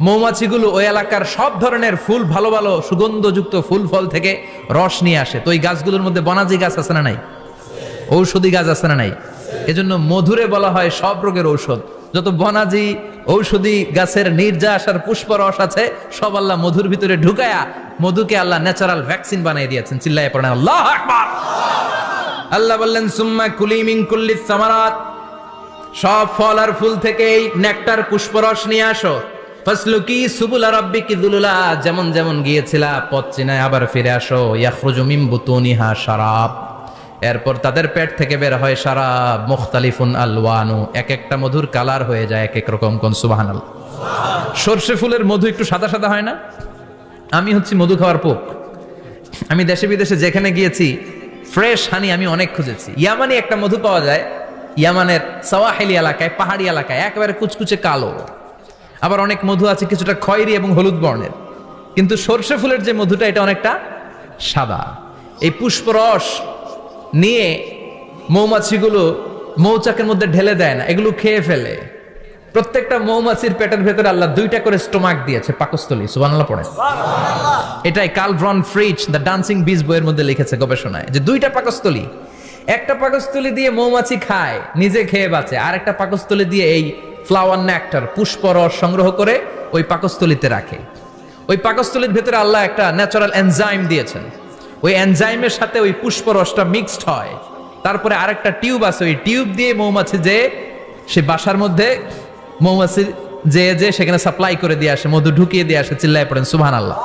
মৌমাছিগুলো ওই এলাকার সব ধরনের ফুল, ভালো ভালো সুগন্ধযুক্ত ফুল ফল থেকে রস নিয়ে আসে। তো ওই গাছগুলোর মধ্যে বনাজি গাছ আছে না নাই? ঔষধি গাছ আছে না নাই? এজন্য মধুরে বলা হয় সব রোগের ঔষধ। যত বনাজি ঔষধি গাছের নির্যাস আর পুষ্পরস আছে সব আল্লাহ মধুর ভিতরে ঢুকায়া মধুকে আল্লাহ ন্যাচারাল ভ্যাকসিন বানিয়ে দিয়েছেন। চিল্লায়ে পড়েন আল্লাহু আকবার। আল্লাহ বললেন সুম্মা কুলি মিন কুল্লি সামারাত, সব ফল আর ফুল থেকেই নেকটার পুষ্পরস নিয়ে আসো। ফাসলুকি সুবুলা রাব্বিকি যুলুলা, যেমন যেমন গিয়েছিলা পথ চিনায় আবার ফিরে আসো। ইয়াখরুজু মিন বুতুনিহা শারাব, এরপর তাদের পেট থেকে বের হয় শারাব মুখতালিফুন আলওয়ানু, এক একটা মধুর কালার হয়ে যায় এক এক রকম। কোন সুবহানাল্লাহ। সর্ষে ফুলের মধু একটু সাদা সাদা হয় না? আমি হচ্ছি মধু খাওয়ার পোক। আমি দেশে বিদেশে যেখানে গিয়েছি ফ্রেশ হানি আমি অনেক খুঁজেছি। ইয়ামানি একটা মধু পাওয়া যায়, ইয়ামানের সাওয়াহিলি এলাকায়, পাহাড়ি এলাকায়, একেবারে কুচকুচে কালো। আবার অনেক মধু আছে কিছুটা খয়েরি এবং হলুদ বর্ণের, কিন্তু সর্ষে ফুলের যে মধুটা এটা অনেকটা সাদা। এই পুষ্পরস নিয়ে মৌমাছিগুলো মৌচাকের মধ্যে ঢেলে দেয় না, এগুলো খেয়ে ফেলে। প্রত্যেকটা মৌমাছির পেটের ভেতরে আল্লাহ 2টা করে স্টোমাক দিয়েছে, পাকস্থলী। সুবহানাল্লাহ পড়ে। এটাই কার্ল ভন ফ্রিচ দ্য ডান্সিং বিজ বইয়ের মধ্যে লিখেছে গবেষণায়, যে 2টা পাকস্থলী। একটা পাকস্থলী দিয়ে মৌমাছি খায়, নিজে খেয়ে বাঁচে, আর একটা পাকস্থলী দিয়ে এই ফ্লাওয়ার নেক্টার, পুষ্পরস সংগ্রহ করে ওই পাকস্থলীতে রাখে। ওই পাকস্থলীর ভেতরে আল্লাহ একটা ন্যাচারাল এনজাইম দিয়েছেন, ওই এনজাইমের সাথে ওই পুষ্পরসটা মিক্সড হয়। তারপরে আরেকটা টিউব আছে, ওই টিউব দিয়ে মৌমাছি যে সে বাসার মধ্যে মৌমাছি যে সেখানে সাপ্লাই করে দিয়ে আসে, মধু ঢুকিয়ে দিয়ে আসে। চিল্লায় পড়েন সুবহানাল্লাহ।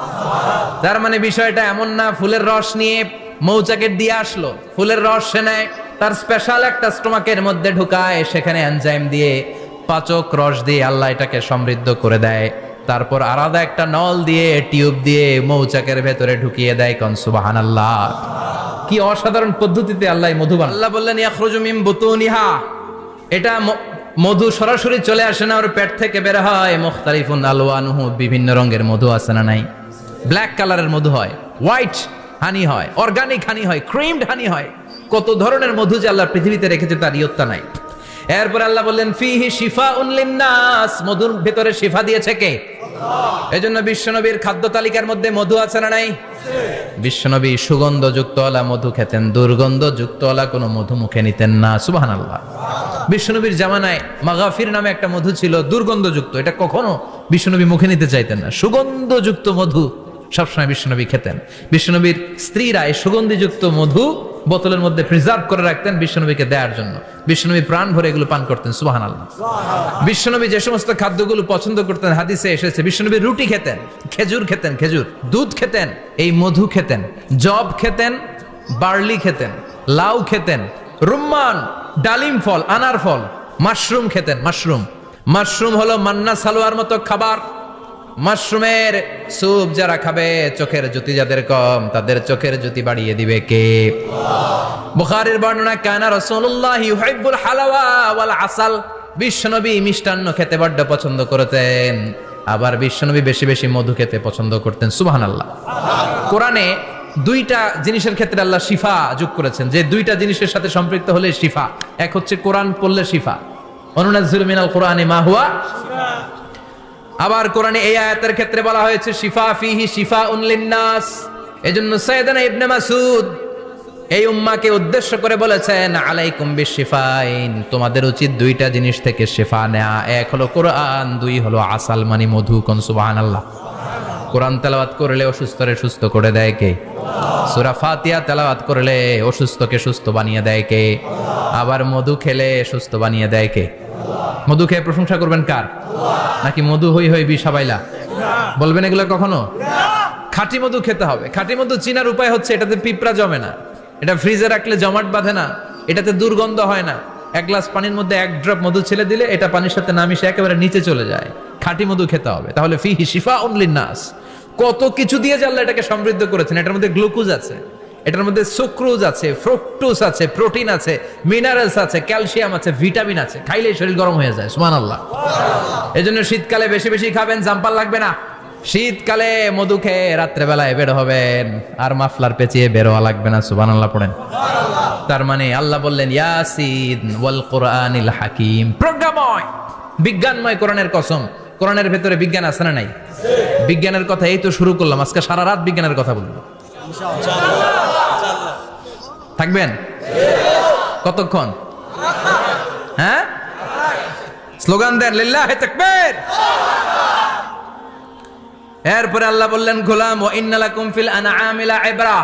তার মানে বিষয়টা এমন না ফুলের রস নিয়ে মৌচাকের দিয়ে আসলো, ফুলের রস সে নেয়, তার স্পেশাল একটা স্টোমাকের মধ্যে ঢুকায়, সেখানে এনজাইম দিয়ে পাচক রস দিয়ে আল্লাহ এটাকে সমৃদ্ধ করে দেয়। তারপর আলাদা একটা নল দিয়ে টিউব দিয়ে মৌচাকের ভেতরে ঢুকিয়ে দেয়। কোন সুবহানাল্লাহ। কি অসাধারণ পদ্ধতিতে আল্লাহ মধু বানান। আল্লাহ বললেন ইয়াখরুজু মিন বুতুনিহা, এটা মধু সরাসরি চলে আসে না, ওর পেট থেকে বের হয়। মুখতালিফুন আলওয়ানুহু, বিভিন্ন রঙের মধু আছে না নাই? ব্ল্যাক কালারের মধু হয়, হোয়াইট হানি হয়, অর্গানিক হানি হয়, ক্রিমড হানি হয়। কত ধরনের মধু যে আল্লাহ পৃথিবীতে রেখেছে তার ইয়ত্তা নাই। এরপর আল্লাহ বললেন ফিহি শিফাউন লিন্নাস, মধুর ভেতরে শিফা দিয়েছে কে? এজন্য বিশ্বনবীর খাদ্য তালিকার মধ্যে মধু আছে না নাই? বিশ্বনবী সুগন্ধযুক্ত ওয়ালা মধু খেতেন, দুর্গন্ধযুক্ত ওয়ালা কোনো মধু মুখে নিতেন না। সুবহানাল্লাহ। বিশ্বনবীর জামানায় মাগাফির নামে একটা মধু ছিল, দুর্গন্ধযুক্ত, এটা কখনো বিশ্বনবী মুখে নিতে চাইতেন না। সুগন্ধযুক্ত মধু সবসময় বিশ্বনবী খেতেন। বিশ্বনবীর স্ত্রীরা এই সুগন্ধিযুক্ত মধু বোতলের মধ্যে প্রিজার্ভ করে রাখতেন বিশ্বনবীকে দেওয়ার জন্য। বিশ্বনবী প্রাণ ভরে এগুলো পান করতেন। সুবহানাল্লাহ। বিশ্বনবী যে সমস্ত খাদ্যগুলো পছন্দ করতেন হাদিসে এসেছে, বিশ্বনবী রুটি খেতেন, খেজুর খেতেন, খেজুর, দুধ খেতেন, এই মধু খেতেন, জব খেতেন, বার্লি খেতেন, লাউ খেতেন, রুম্মান, ডালিম ফল, আনার ফল, মাশরুম খেতেন। মাশরুম হলো মান্না সালোয়ার মতো খাবার। মাশরুমের স্যুপ যারা খাবে, চোখের জ্যোতি যাদের কম, তাদের চোখের জ্যোতি বাড়িয়ে দিবে কে? বুখারীর বর্ণনা, কানা রাসূলুল্লাহ ইউহিব্বুল হালাওয়া ওয়াল আসাল, বিশ্বনবী মিষ্টান্ন খেতে বড্ড পছন্দ করতেন। আবার বিশ্বনবী বেশি বেশি মধু খেতে পছন্দ করতেন। সুবহানাল্লাহ। কোরআনে 2টা জিনিসের ক্ষেত্রে আল্লাহ শিফা যোগ করেছেন, যে 2টা জিনিসের সাথে সম্পৃক্ত হলে শিফা। এক হচ্ছে কোরআন পড়লে শিফা, অনুনাজ্জিলু মিনাল কোরআনি মা হুয়া। আবার কোরআনে এই আয়াতের ক্ষেত্রে বলা হয়েছে শিফা ফিহি শিফাউন লিন্নাস। এজন্য সাইয়েদনা ইবনে মাসউদ এই উম্মাহকে উদ্দেশ্য করে বলেছেন আলাইকুম বিশিফাইন, তোমাদের উচিত 2টা জিনিস থেকে শিফা নেওয়া। এক হলো কোরআন, 2 হলো আসাল মানে মধু। কোন সুবহানাল্লাহ। কোরআন তেলাওয়াত করলে অসুস্থরে সুস্থ করে দেয় কে? সূরা ফাতিহা তেলাওয়াত করলে অসুস্থকে সুস্থ বানিয়ে দেয় কে? আবার মধু খেলে সুস্থ বানিয়ে দেয় কে? মধু খেয়ে প্রশংসা করবেন কার? নাকি মধু হই হই বিষাবাইলা বলবেন এগুলো কখনো? খাঁটি মধু খেতে হবে। খাঁটি মধু চিনার উপায় হচ্ছে এটাতে পিঁপড়া জমে না, এটা ফ্রিজে রাখলে জমাট বাঁধে না, এটাতে দুর্গন্ধ হয় না। 1 গ্লাস পানির মধ্যে 1 ড্রপ মধু ছেড়ে দিলে এটা পানির সাথে না মিশে একেবারে নিচে চলে যায়। খাঁটি মধু খেতে হবে। তাহলে ফিহি শিফাউন লিন্নাস। কত কিছু দিয়ে যে আল্লাহ এটাকে সমৃদ্ধ করেছেন। এটার মধ্যে গ্লুকোজ আছে, এটার মধ্যে সুক্রোজ আছে, ফ্রুক্টোজ আছে, প্রোটিন আছে, মিনারেলস আছে, ক্যালসিয়াম আছে, ভিটামিন আছে। খাইলেই শরীর গরম হয়ে যায়। সুবহানাল্লাহ। এজন্য শীতকালে বেশি বেশি খাবেন, জাম্পার লাগবে না। শীতকালে মধু খেয়ে রাত্রে বেলায় বের হবেন, আর মাফলার পেঁচিয়ে বের হওয়া লাগবে না। সুবহানাল্লাহ পড়েন। তার মানে আল্লাহ বললেন ইয়াসিন ওয়াল কোরআনিল হাকিম, প্রজ্ঞাময় বিজ্ঞানময় কোরআনের কসম। কোরআনের ভেতরে বিজ্ঞান আছে না নাই? বিজ্ঞানের কথা এই তো শুরু করলাম, আজকে সারা রাত বিজ্ঞানের কথা বলবো। থাকবেন কতক্ষণ? হ্যাঁ, স্লোগান দেন লিল্লাহি তাকবীর। এরপরে আল্লাহ বললেন গোলাম ওয়া ইন্না লাকুম ফিল আনআমি লাইবরা,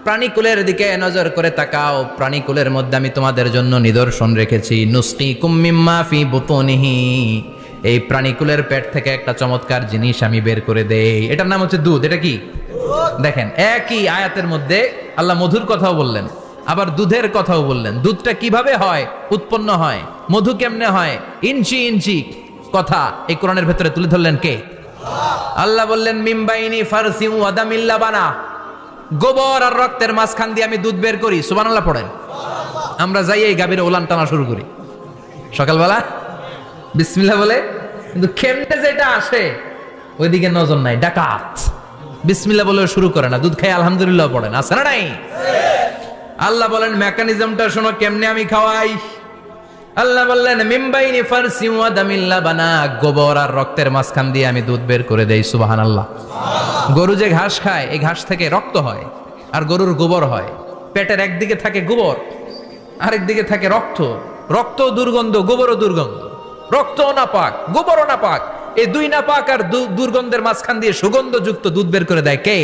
প্রাণীকুলের দিকে নজর করে তাকাও। প্রাণীকুলের মধ্যে আমি তোমাদের জন্য নিদর্শন রেখেছি। নুসকিকুম মিম্মা ফি বুতুনিহি, এই প্রাণীকুলের পেট থেকে একটা চমৎকার জিনিস আমি বের করে দেই, এটার নাম হচ্ছে দুধ। এটা কি? দেখেন একই আয়াতের মধ্যে আল্লাহ মধুর কথাও বললেন, আবার দুধের কথাও বললেন। দুধটা কিভাবে হয়, উৎপন্ন হয়, মধু কেমনে হয়, ইঞ্চি ইঞ্চি কথা এই কোরআনের ভেতরে তুলে ধরলেন কে? আল্লাহ বললেন মিমবাইনি ফারসিউ ওয়াদামিল্লা বানা, গোবর আর রক্তের মাঝখান দিয়ে আমি দুধ বের করি। সুবহানাল্লাহ পড়েন। আমরা যাই এই গাভীর ওলান টানা শুরু করি সকালবেলা বিসমিল্লাহ বলে, কিন্তু কেমনে যেটা আসে ওইদিকে নজর নাই। ডাকাত বিসমিল্লাহ বলে শুরু করে না, দুধ খাই আলহামদুলিল্লাহ পড়েন, আছে না নাই? আল্লাহ বলেন মেকানিজমটা শোনো কেমনে আমি খাওয়াই। আল্লাহ বললেন মিমবাইনি ফারসি ওয়া দামিল্লা বানা, গোবর আর রক্তের মাঝখান দিয়ে আমি দুধ বের করে দেই। সুবহানাল্লাহ। গরু যে ঘাস খায়, এই ঘাস থেকে রক্ত হয় আর গরুর গোবর হয়। পেটের একদিকে থাকে গোবর, আরেক দিকে থাকে রক্ত। রক্ত দুর্গন্ধ, গোবরও দুর্গন্ধ। রক্তও না পাক, গোবরও না পাক, এই দুই না পাক আর দুর্গন্ধের মাঝখান দিয়ে সুগন্ধযুক্ত দুধ বের করে দেয় কে?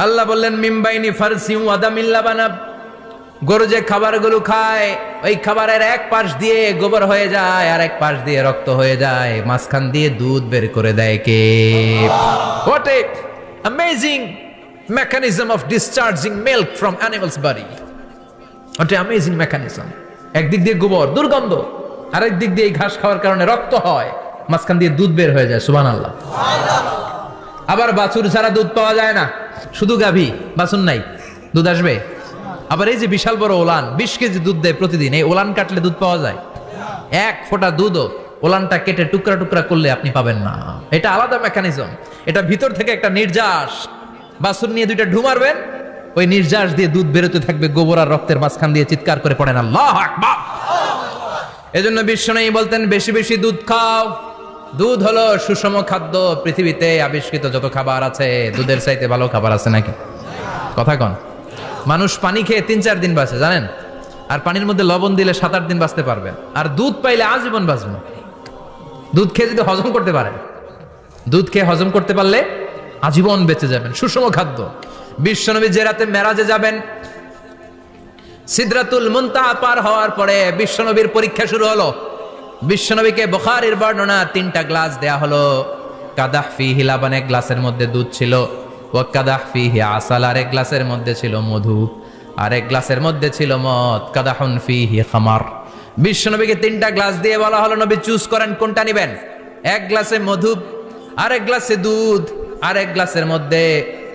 আল্লাহ বললেন মিমবাইনি ফারসি ওয়া দামিল্লা বানা, গরু যে খাবারগুলো খায় ওই খাবারের এক পাশ দিয়ে গোবর হয়ে যায় আর এক পাশ দিয়ে রক্ত হয়ে যায়, মাঝখান দিয়ে দুধ বের করে দেয় কে? What a amazing mechanism of discharging milk from animal's body. What a amazing mechanism. একদিক দিয়ে গোবর দুর্গন্ধ, আরেক দিক দিয়ে এই ঘাস খাওয়ার কারণে রক্ত হয়, মাঝখান দিয়ে দুধ বের হয়ে যায়। সুবহানাল্লাহ। আবার বাছুর ছাড়া দুধ পাওয়া যায় না, শুধু গাভী, বাছুর নাই, দুধ আসবে? আবার এই যে বিশাল বড় ওলান 20 কেজি দুধ দেয় প্রতিদিন, এই ওলান কাটলে দুধ পাওয়া যায়? এক ফোঁটা দুধও ওলানটা কেটে টুকরা টুকরা করলে আপনি পাবেন না। এটা আলাদা মেকানিজম। এটা ভিতর থেকে একটা নির্যাস, বাছুর নিয়ে দুইটা ঢু মারবেন, ওই নির্যাস দিয়ে দুধ বেরোতে থাকবে, গোবর আর রক্তের মাঝখান দিয়ে চিৎকার করে পড়েন আল্লাহু আকবার। এজন্য বিশ্বনবী বলতেন বেশি বেশি দুধ খাও। দুধ হলো সুষম খাদ্য। পৃথিবীতে আবিষ্কৃত যত খাবার আছে, দুধের চাইতে ভালো খাবার আছে নাকি? কথা কন। মানুষ পানি খেয়ে 3-4 দিন বাঁচে জানেন, আর পানির মধ্যে লবণ দিলে 7-8 দিন বাঁচতে পারবেন। আর দুধ পাইলে আজীবন বাঁচবেন। দুধ খেয়ে যদি হজম করতে পারেন, দুধ খেয়ে হজম করতে পারলে আজীবন বেঁচে যাবেন। সুষম খাদ্য। বিশ্বনবী যে রাতে মেরাজে যাবেন, সিদরাতুল মুনতাহা পার হওয়ার পরে বিশ্বনবীর পরীক্ষা শুরু হলো। বিশ্বনবীকে বুখারীর বর্ণনা 3টা গ্লাস দেয়া হলো। কাদাহ ফিহি লাবান, এক গ্লাসের মধ্যে দুধ ছিল। ওয়া কাদাহ ফিহি আসাল, আর এক গ্লাসের মধ্যে ছিল মধু, আর এক গ্লাসের মধ্যে ছিল মদ। কাদাহুন ফিহি খামার। বিশ্বনবীকে 3টা গ্লাস দিয়ে বলা হলো নবী চুজ করেন কোনটা নেবেন। এক গ্লাসে মধু, আর এক গ্লাসে দুধ, আর এক গ্লাসের মধ্যে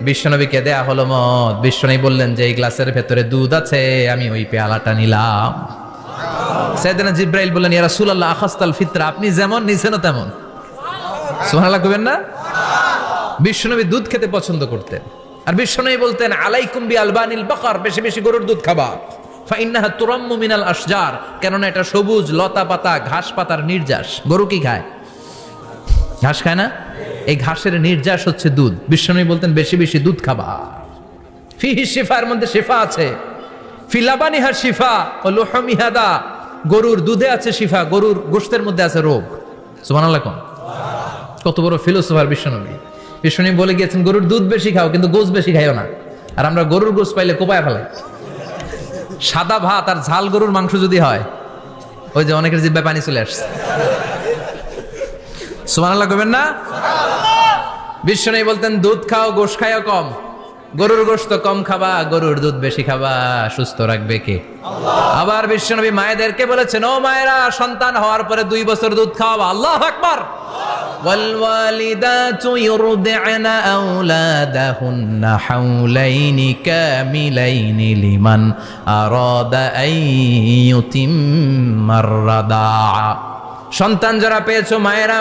বিশ্বনবীকে দেয়া হলো মদ। বিশ্বনবী বললেন যে এই গ্লাসের ভেতরে দুধ আছে, আমি ওই পেয়ালাটা নিলাম। সাইয়েদনা জিব্রাইল বললেন ইয়া রাসূলুল্লাহ আখাস্তাল ফিতরা, আপনি যেমন নিছেন তেমন। সুবহানাল্লাহ কইবেন না? বিশ্বনবী দুধ খেতে পছন্দ করতেন, আর বিশ্বনবী বলতেন আলাইকুম বি আলবানিল বাকার, বেশি বেশি গরুর দুধ খাবা। ফা ইন্নাহা তুরাম্মু মিনাল আশজার, কেননা এটা সবুজ লতা পাতা ঘাস পাতার নির্যাস। গরু কি খায়? ঘাস খায় না? এই ঘাসের নির্যাস হচ্ছে দুধ। বিশ্বনবী বলতেন বেশি বেশি দুধ খাবা। ফিহি শিফা, এর মধ্যে শিফা আছে। ফি লাবানিহা শিফা ওয়া লুহুমিহা দা, গরুর দুধে আছে শিফা, গরুর গোশতের মধ্যে আছে রোগ। সুবহানাল্লাহ। কত বড় ফিলোসোফার বিশ্বনবী। বিশ্বনবী বলে গিয়েছেন গরুর দুধ বেশি খাও, কিন্তু গোশ বেশি খাইও না। আর আমরা গরুর গোশ পাইলে কোপায় ফেলাই। সাদা ভাত আর ঝাল গরুর মাংস যদি হয়, ওই যে অনেকের জিহ্বায় পানি চলে আসছে। সুবহানাল্লাহ কইবেন না? বিশ্বনবী বলতেন দুধ খাও, গোশ খাইও কম। গরুর গোশত কম খাবা, গরুর দুধ বেশি খাবা। সুস্থ রাখবে কে? আল্লাহ। আবার বিশ্বনবী মায়েদেরকে বলেছেন ও মায়েরা, সন্তান হওয়ার পরে 2 বছর দুধ খাওয়াবা। আল্লাহু আকবার। ওয়াল ওয়ালিদাতু ইউরদি'না আওলাদাহুন্না হাওলাইনি কামিলাইনি লিমান আরাদা আন ইউতিম্মার রাদা'a। সন্তান যারা পেয়েছো মায়েরা,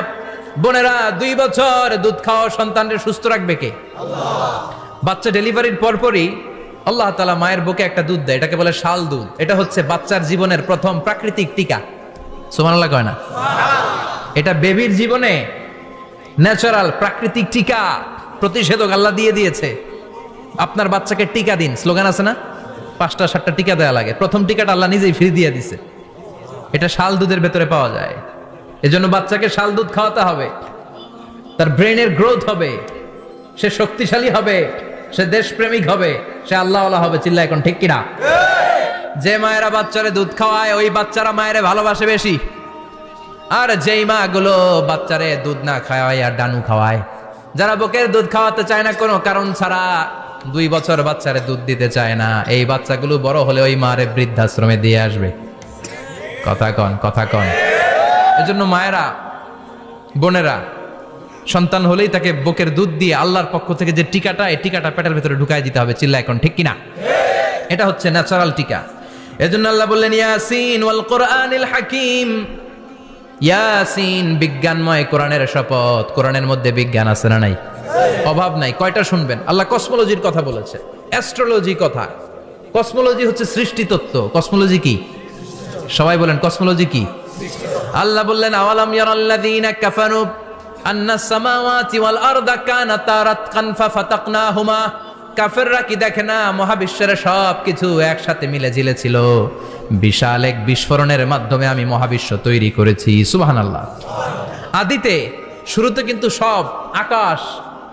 বোনেরা, 2 বছর দুধ খাওয়া সন্তানকে সুস্থ রাখবে কে? আল্লাহ। বাচ্চা ডেলিভারির পরপরই আল্লাহ তাআলা মায়ের বুকে একটা দুধ দেয়, এটাকে বলে শাল দুধ। এটা হচ্ছে বাচ্চার জীবনের প্রথম প্রাকৃতিক টিকা। সুবহানাল্লাহ কয় না? এটা বেবির জীবনে ন্যাচারাল প্রাকৃতিক টিকা, প্রতিষেধক আল্লাহ দিয়ে দিয়েছে। আপনার বাচ্চাকে টিকা দিন, স্লোগান আছে না? 5টা-7টা টিকা দেয়া লাগে। প্রথম টিকাটা আল্লাহ নিজেই ফ্রি দিয়ে দিছে। এটা শাল দুধের ভেতরে পাওয়া যায়। এজন্য বাচ্চাকে শাল দুধ খাওয়াতে হবে। তার ব্রেনের গ্রোথ হবে, সে শক্তিশালী হবে, সে দেশপ্রেমিক হবে, সে আল্লাহওয়ালা হবে। চিল্লা এখন ঠিক কিনা? যে মায়েরা বাচ্চারে দুধ খাওয়ায় ওই বাচ্চারা মায়েরে ভালোবাসে বেশি। আর যেই মা গুলো বাচ্চারে দুধ না খাওয়ায় আর ডানু খাওয়ায়, যারা বুকের দুধ খাওয়াতে চায় না কোনো কারণ ছাড়া, 2 বছর বাচ্চারে দুধ দিতে চায় না, এই বাচ্চাগুলো বড় হলে ওই মারে বৃদ্ধাশ্রমে দিয়ে আসবে। কথা কন। এজন্য মায়েরা, বোনেরা, সন্তান হলেই তাকে বুকের দুধ দিয়ে আল্লাহর পক্ষ থেকে যে টিকাটা, এই টিকাটা পেটের ভেতরে ঢুকাই দিতে হবে। চিল্লা এখন ঠিক কিনা? এটা হচ্ছে ন্যাচারাল টিকা। এজন্য আল্লাহ বললেন ইয়াসিন ওয়াল কোরআনিল হাকিম। ইয়াসিন, বিজ্ঞানময় কোরআনের শপথ। কোরআনের মধ্যে বিজ্ঞান আছে না নাই? অভাব নাই। কয়টা শুনবেন? আল্লাহ কসমোলজির কথা বলেছে, অ্যাস্ট্রোলজি কথা। কসমোলজি হচ্ছে সৃষ্টি তত্ত্ব। কসমোলজি কি? সবাই বলেন কসমোলজি কি? আল্লাহ বললেন আওয়ালাম ইয়ারাল্লাযীনা কাফারু আন্নাস সামাওয়াতি ওয়াল আরদা কানাতা রাতকান ফাফাতাকনাহুমা। কাফেররা কি দেখে না মহাবিশ্বের সব কিছু একসাথে মিলে ঝিলে ছিল, বিশাল এক বিস্ফোরণের মাধ্যমে আমি মহাবিশ্ব তৈরি করেছি। সুবহানাল্লাহ। আদিতে, শুরুতে কিন্তু সব আকাশ,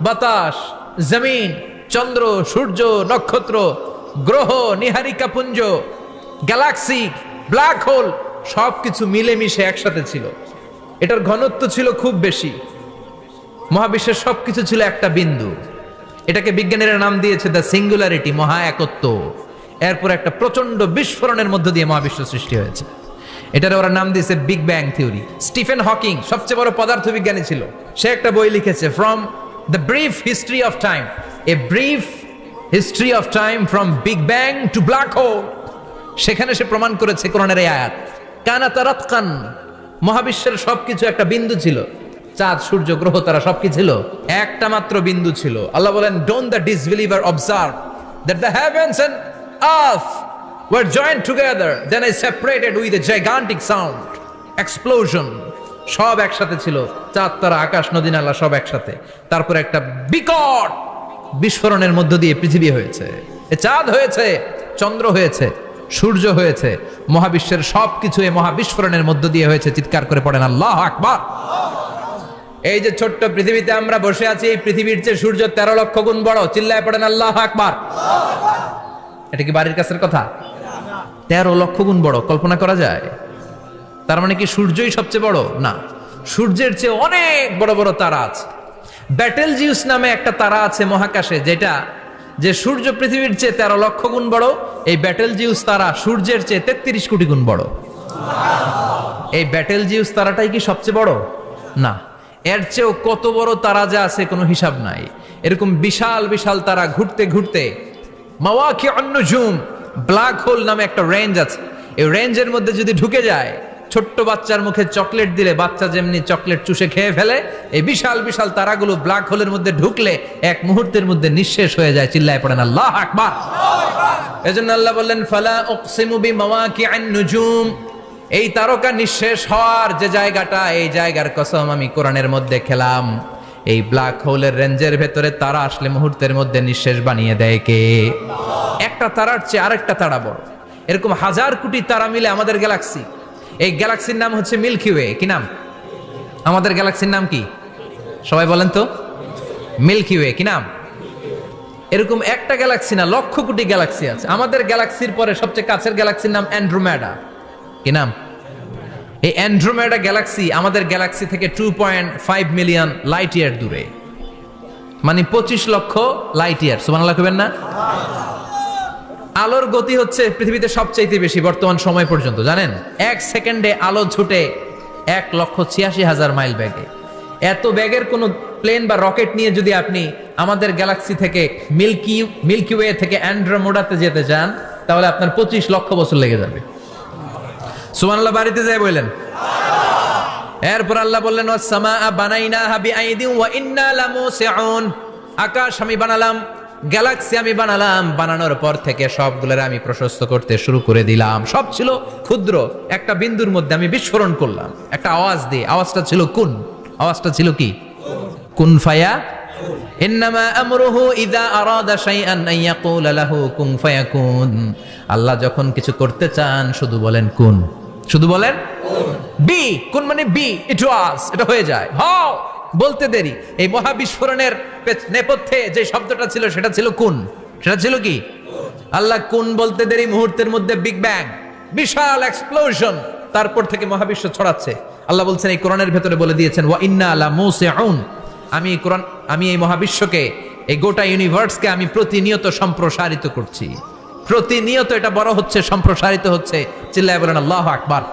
বাতাস, জমিন, চন্দ্র, সূর্য, নক্ষত্র, গ্রহ, নীহারিকা পুঞ্জ, গ্যালাক্সি, ব্ল্যাক হোল সবকিছু মিলেমিশে একসাথে ছিল। এটার ঘনত্ব ছিল খুব বেশি। মহাবিশ্বের সবকিছু ছিল একটা বিন্দু। এটাকে বিজ্ঞানীরা নাম দিয়েছে দ্য সিঙ্গুলারিটি, মহা একত্ব। এরপর একটা প্রচন্ড বিস্ফোরণের মধ্য দিয়ে মহাবিশ্ব সৃষ্টি হয়েছে। এটার ওরা নাম দিয়েছে big bang theory. Stephen Hawking সবচেয়ে বড় পদার্থবিজ্ঞানী ছিল। সে একটা বই লিখেছে, from the brief history of time, a brief history of time from big bang two black hole. সেখানে সে প্রমাণ করেছে কোরআনের এই আয়াত, কানাতা রাতকান, মহাবিশ্বের সবকিছু একটা বিন্দু ছিল। চাঁদ, সূর্য, গ্রহ, তারা সবকিছু ছিল একটা মাত্র বিন্দু ছিল। আল্লাহ বলেন, don't the disbeliever observe that the heavens and earth were joined together, then I separated with a gigantic sound, explosion. সব একসাথে ছিল, চাঁদ, তারা, আকাশ, নদী, নালা সব একসাথে। তারপর একটা বিকট বিস্ফোরণের মধ্য দিয়ে পৃথিবী হয়েছে, চাঁদ হয়েছে, চন্দ্র হয়েছে, সূর্য হয়েছে, মহাবিশ্বের সবকিছু এই মহাবিস্ফোরণের মধ্য দিয়ে হয়েছে। চিৎকার করে পড়েন আল্লাহু আকবার। এই যে ছোট্ট পৃথিবীতে আমরা বসে আছি, এই পৃথিবীর চেয়ে সূর্য 13 লক্ষ গুণ বড়। চিল্লায় পড়েন আল্লাহু আকবার। এটা কি বাড়ির কাছের কথা? 13 লক্ষ গুণ বড়, কল্পনা করা যায়? তার মানে কি সূর্যই সবচেয়ে বড়? না, সূর্যের চেয়ে অনেক বড় বড় তারা আছে। ব্যাটেল জিউস নামে একটা তারা আছে মহাকাশে, যেটা যে সূর্য পৃথিবীর চেয়ে 13 লক্ষ গুণ বড়। এই ব্যাটেল জিউস তারা সূর্যের চেয়ে 33 কোটি গুণ বড়। এই ব্যাটেল জিউস তারাটাই কি সবচেয়ে বড়? না, এর চেয়েও কত বড় তারা যা আছে কোনো হিসাব নাই। এরকম বিশাল বিশাল তারা ঘুরতে ঘুরতে মাওয়াকিউন নুজুম, ব্ল্যাক হোল নামে একটা রেঞ্জ আছে। এই রেঞ্জের মধ্যে যদি ঢুকে যায়, ছোট্ট বাচ্চার মুখে চকলেট দিলে বাচ্চা যেমনি চকলেট চুষে খেয়ে ফেলে, এই বিশাল বিশাল তারাগুলো ব্ল্যাক হোলের মধ্যে ঢুকলে এক মুহূর্তের মধ্যে নিঃশেষ হয়ে যায়। চিল্লায় পড়েন আল্লাহু আকবার। এজন্য আল্লাহ বললেন, ফালা উকসিমু বিমাওয়াকিউন নুজুম। এই তারকা নিঃশেষ হওয়ার যে জায়গাটা, এই জায়গার কসম আমি কোরআনের মধ্যে খেলাম। এই ব্ল্যাক হোলের রেঞ্জের ভেতরে তারা আসলে মুহূর্তের মধ্যে নিঃশেষ বানিয়ে দেয় কে? একটা তারার চেয়ে আরেকটা তারা বড়। এরকম হাজার কোটি তারা মিলে আমাদের গ্যালাক্সি। এই গ্যালাক্সির নাম হচ্ছে মিল্কি ওয়ে। কি নাম? আমাদের গ্যালাক্সির নাম কি? সবাই বলেন তো। Milky way. কি নাম? এরকম একটা গ্যালাক্সি না, লক্ষ কোটি গ্যালাক্সি আছে। আমাদের গ্যালাক্সির পরে সবচেয়ে কাছের গ্যালাক্সির নাম অ্যান্ড্রোমেডা। কি নাম? এই অ্যান্ড্রোমেডা গ্যালাক্সি আমাদের গ্যালাক্সি থেকে 2.5 মিলিয়ন লাইট ইয়ার দূরে, মানে 25 লক্ষ লাইট ইয়ার। সুবহানাল্লাহ কইবেন না? আলোর গতি হচ্ছে পৃথিবীতে সবচাইতে বেশি বর্তমান সময় পর্যন্ত, জানেন? 1 সেকেন্ডে আলো ছুটে 1,86,000 মাইল বেগে। এত বেগের কোনো প্লেন বা রকেট নিয়ে যদি আপনি আমাদের গ্যালাক্সি থেকে মিল্কি ওয়ে থেকে অ্যান্ড্রোমেডাতে যেতে চান, তাহলে আপনার 25 লক্ষ বছর লেগে যাবে। সুবহানাল্লাহ বাড়িতে যায় বললেন। এরপর আল্লাহ বললেন, ওয়াস-সামাআ বানাইনাহা বিআইদিন ওয়া ইন্না লামুসিউন। আকাশ আমি বানালাম, গ্যালাক্সি আমি বানালাম, বানানোর পর থেকে সবগুলোর আমি প্রশস্ত করতে শুরু করে দিলাম। সব ছিল ক্ষুদ্র, একটা বিন্দুর মধ্যে আমি বিস্ফোরণ করলাম একটা আওয়াজ দিয়ে। আওয়াজটা ছিল কুন। আওয়াজটা ছিল কি? কুন ফায়া। ইন্নামা আমরুহু ইযা আরাদা শাইআন আন ইয়াকুলা লাহু কুন ফায়াকুন। আল্লাহ যখন কিছু করতে চান শুধু বলেন কুন, শুধু বলেন বি। কুন মানে বি, ইট ওয়াজ, এটা হয়ে যায়। হাও বলতে দেরি। এই মহাবিস্ফোরণের নেপথ্যে যে শব্দটা ছিল সেটা ছিল কুন। সেটা ছিল কি? আল্লাহ কুন বলতে দেরি, মুহূর্তের মধ্যে বিগ ব্যাং, বিশাল এক্সপ্লোশন। তারপর থেকে মহাবিশ্ব ছড়াচ্ছে। আল্লাহ বলছেন এই কোরআনের ভেতরে বলে দিয়েছেন, ওয়া ইন্না লামুসিউন। আমি এই মহাবিশ্বকে এই গোটা ইউনিভার্সকে আমি প্রতিনিয়ত সম্প্রসারিত করছি, প্রতিনিয়ত এটা বড় হচ্ছে, সম্প্রসারিত হচ্ছে। চিল্লায় বলেন আল্লাহু আকবার।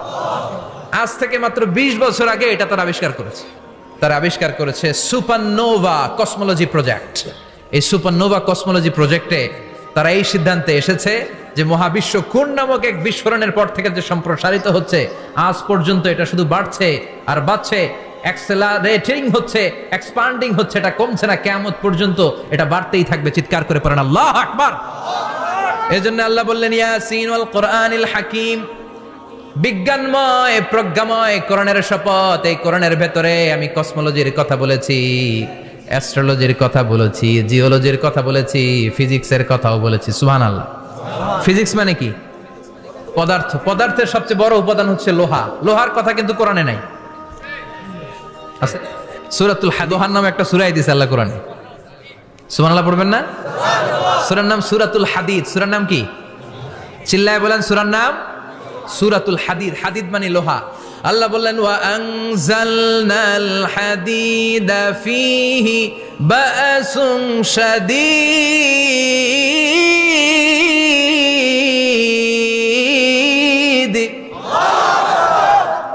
আজ থেকে মাত্র 20 বছর আগে এটা তারা আবিষ্কার করেছে। তারা আবিষ্কার করেছে সুপারনোভা কসমোলজি প্রজেক্ট। এই সুপারনোভা কসমোলজি প্রজেক্টে তারা এই সিদ্ধান্তে এসেছে যে মহাবিশ্ব কোন নামক এক বিস্ফোরণের পর থেকে যে সম্প্রসারিত হচ্ছে, আজ পর্যন্ত এটা শুধু বাড়ছে আর বাড়ছে, অ্যাক্সেলারেটিং হচ্ছে, এক্সপান্ডিং হচ্ছে, এটা কমছে না, কিয়ামত পর্যন্ত এটা বাড়তেই থাকবে। চিৎকার করে পড়েন আল্লাহু আকবার। এজন্য আল্লাহ বললেন ইয়াসিন ওয়াল কোরআনিল হাকিম, বিজ্ঞানময় প্রজ্ঞাময় কোরআনের শপথ। এই কোরআনের ভেতরে আমি কসমোলজির কথা বলেছি, অ্যাস্ট্রোলজির কথা বলেছি, জিওলজির কথা বলেছি, ফিজিক্সের কথাও বলেছি। সুবহানাল্লাহ। ফিজিক্স মানে কি? পদার্থ। পদার্থের সবচেয়ে বড় উপাদান হচ্ছে লোহা। লোহার কথা কিন্তু কোরআনে নাই। আছে সূরাতুল হাদোহার নামে একটা সূরা দিয়েছে আল্লাহ কোরআনে। সুবহানাল্লাহ পড়বেন না? সূরার নাম সূরাতুল হাদিদ। সূরার নাম কি? চিল্লায় বলেন সূরার নাম সূরাতুল হাদিদ। হাদিদ মানে লোহা। আল্লাহ বললেন ওয়া আনজালনাল হাদিদা ফীহি বা'সুন শাদীদ।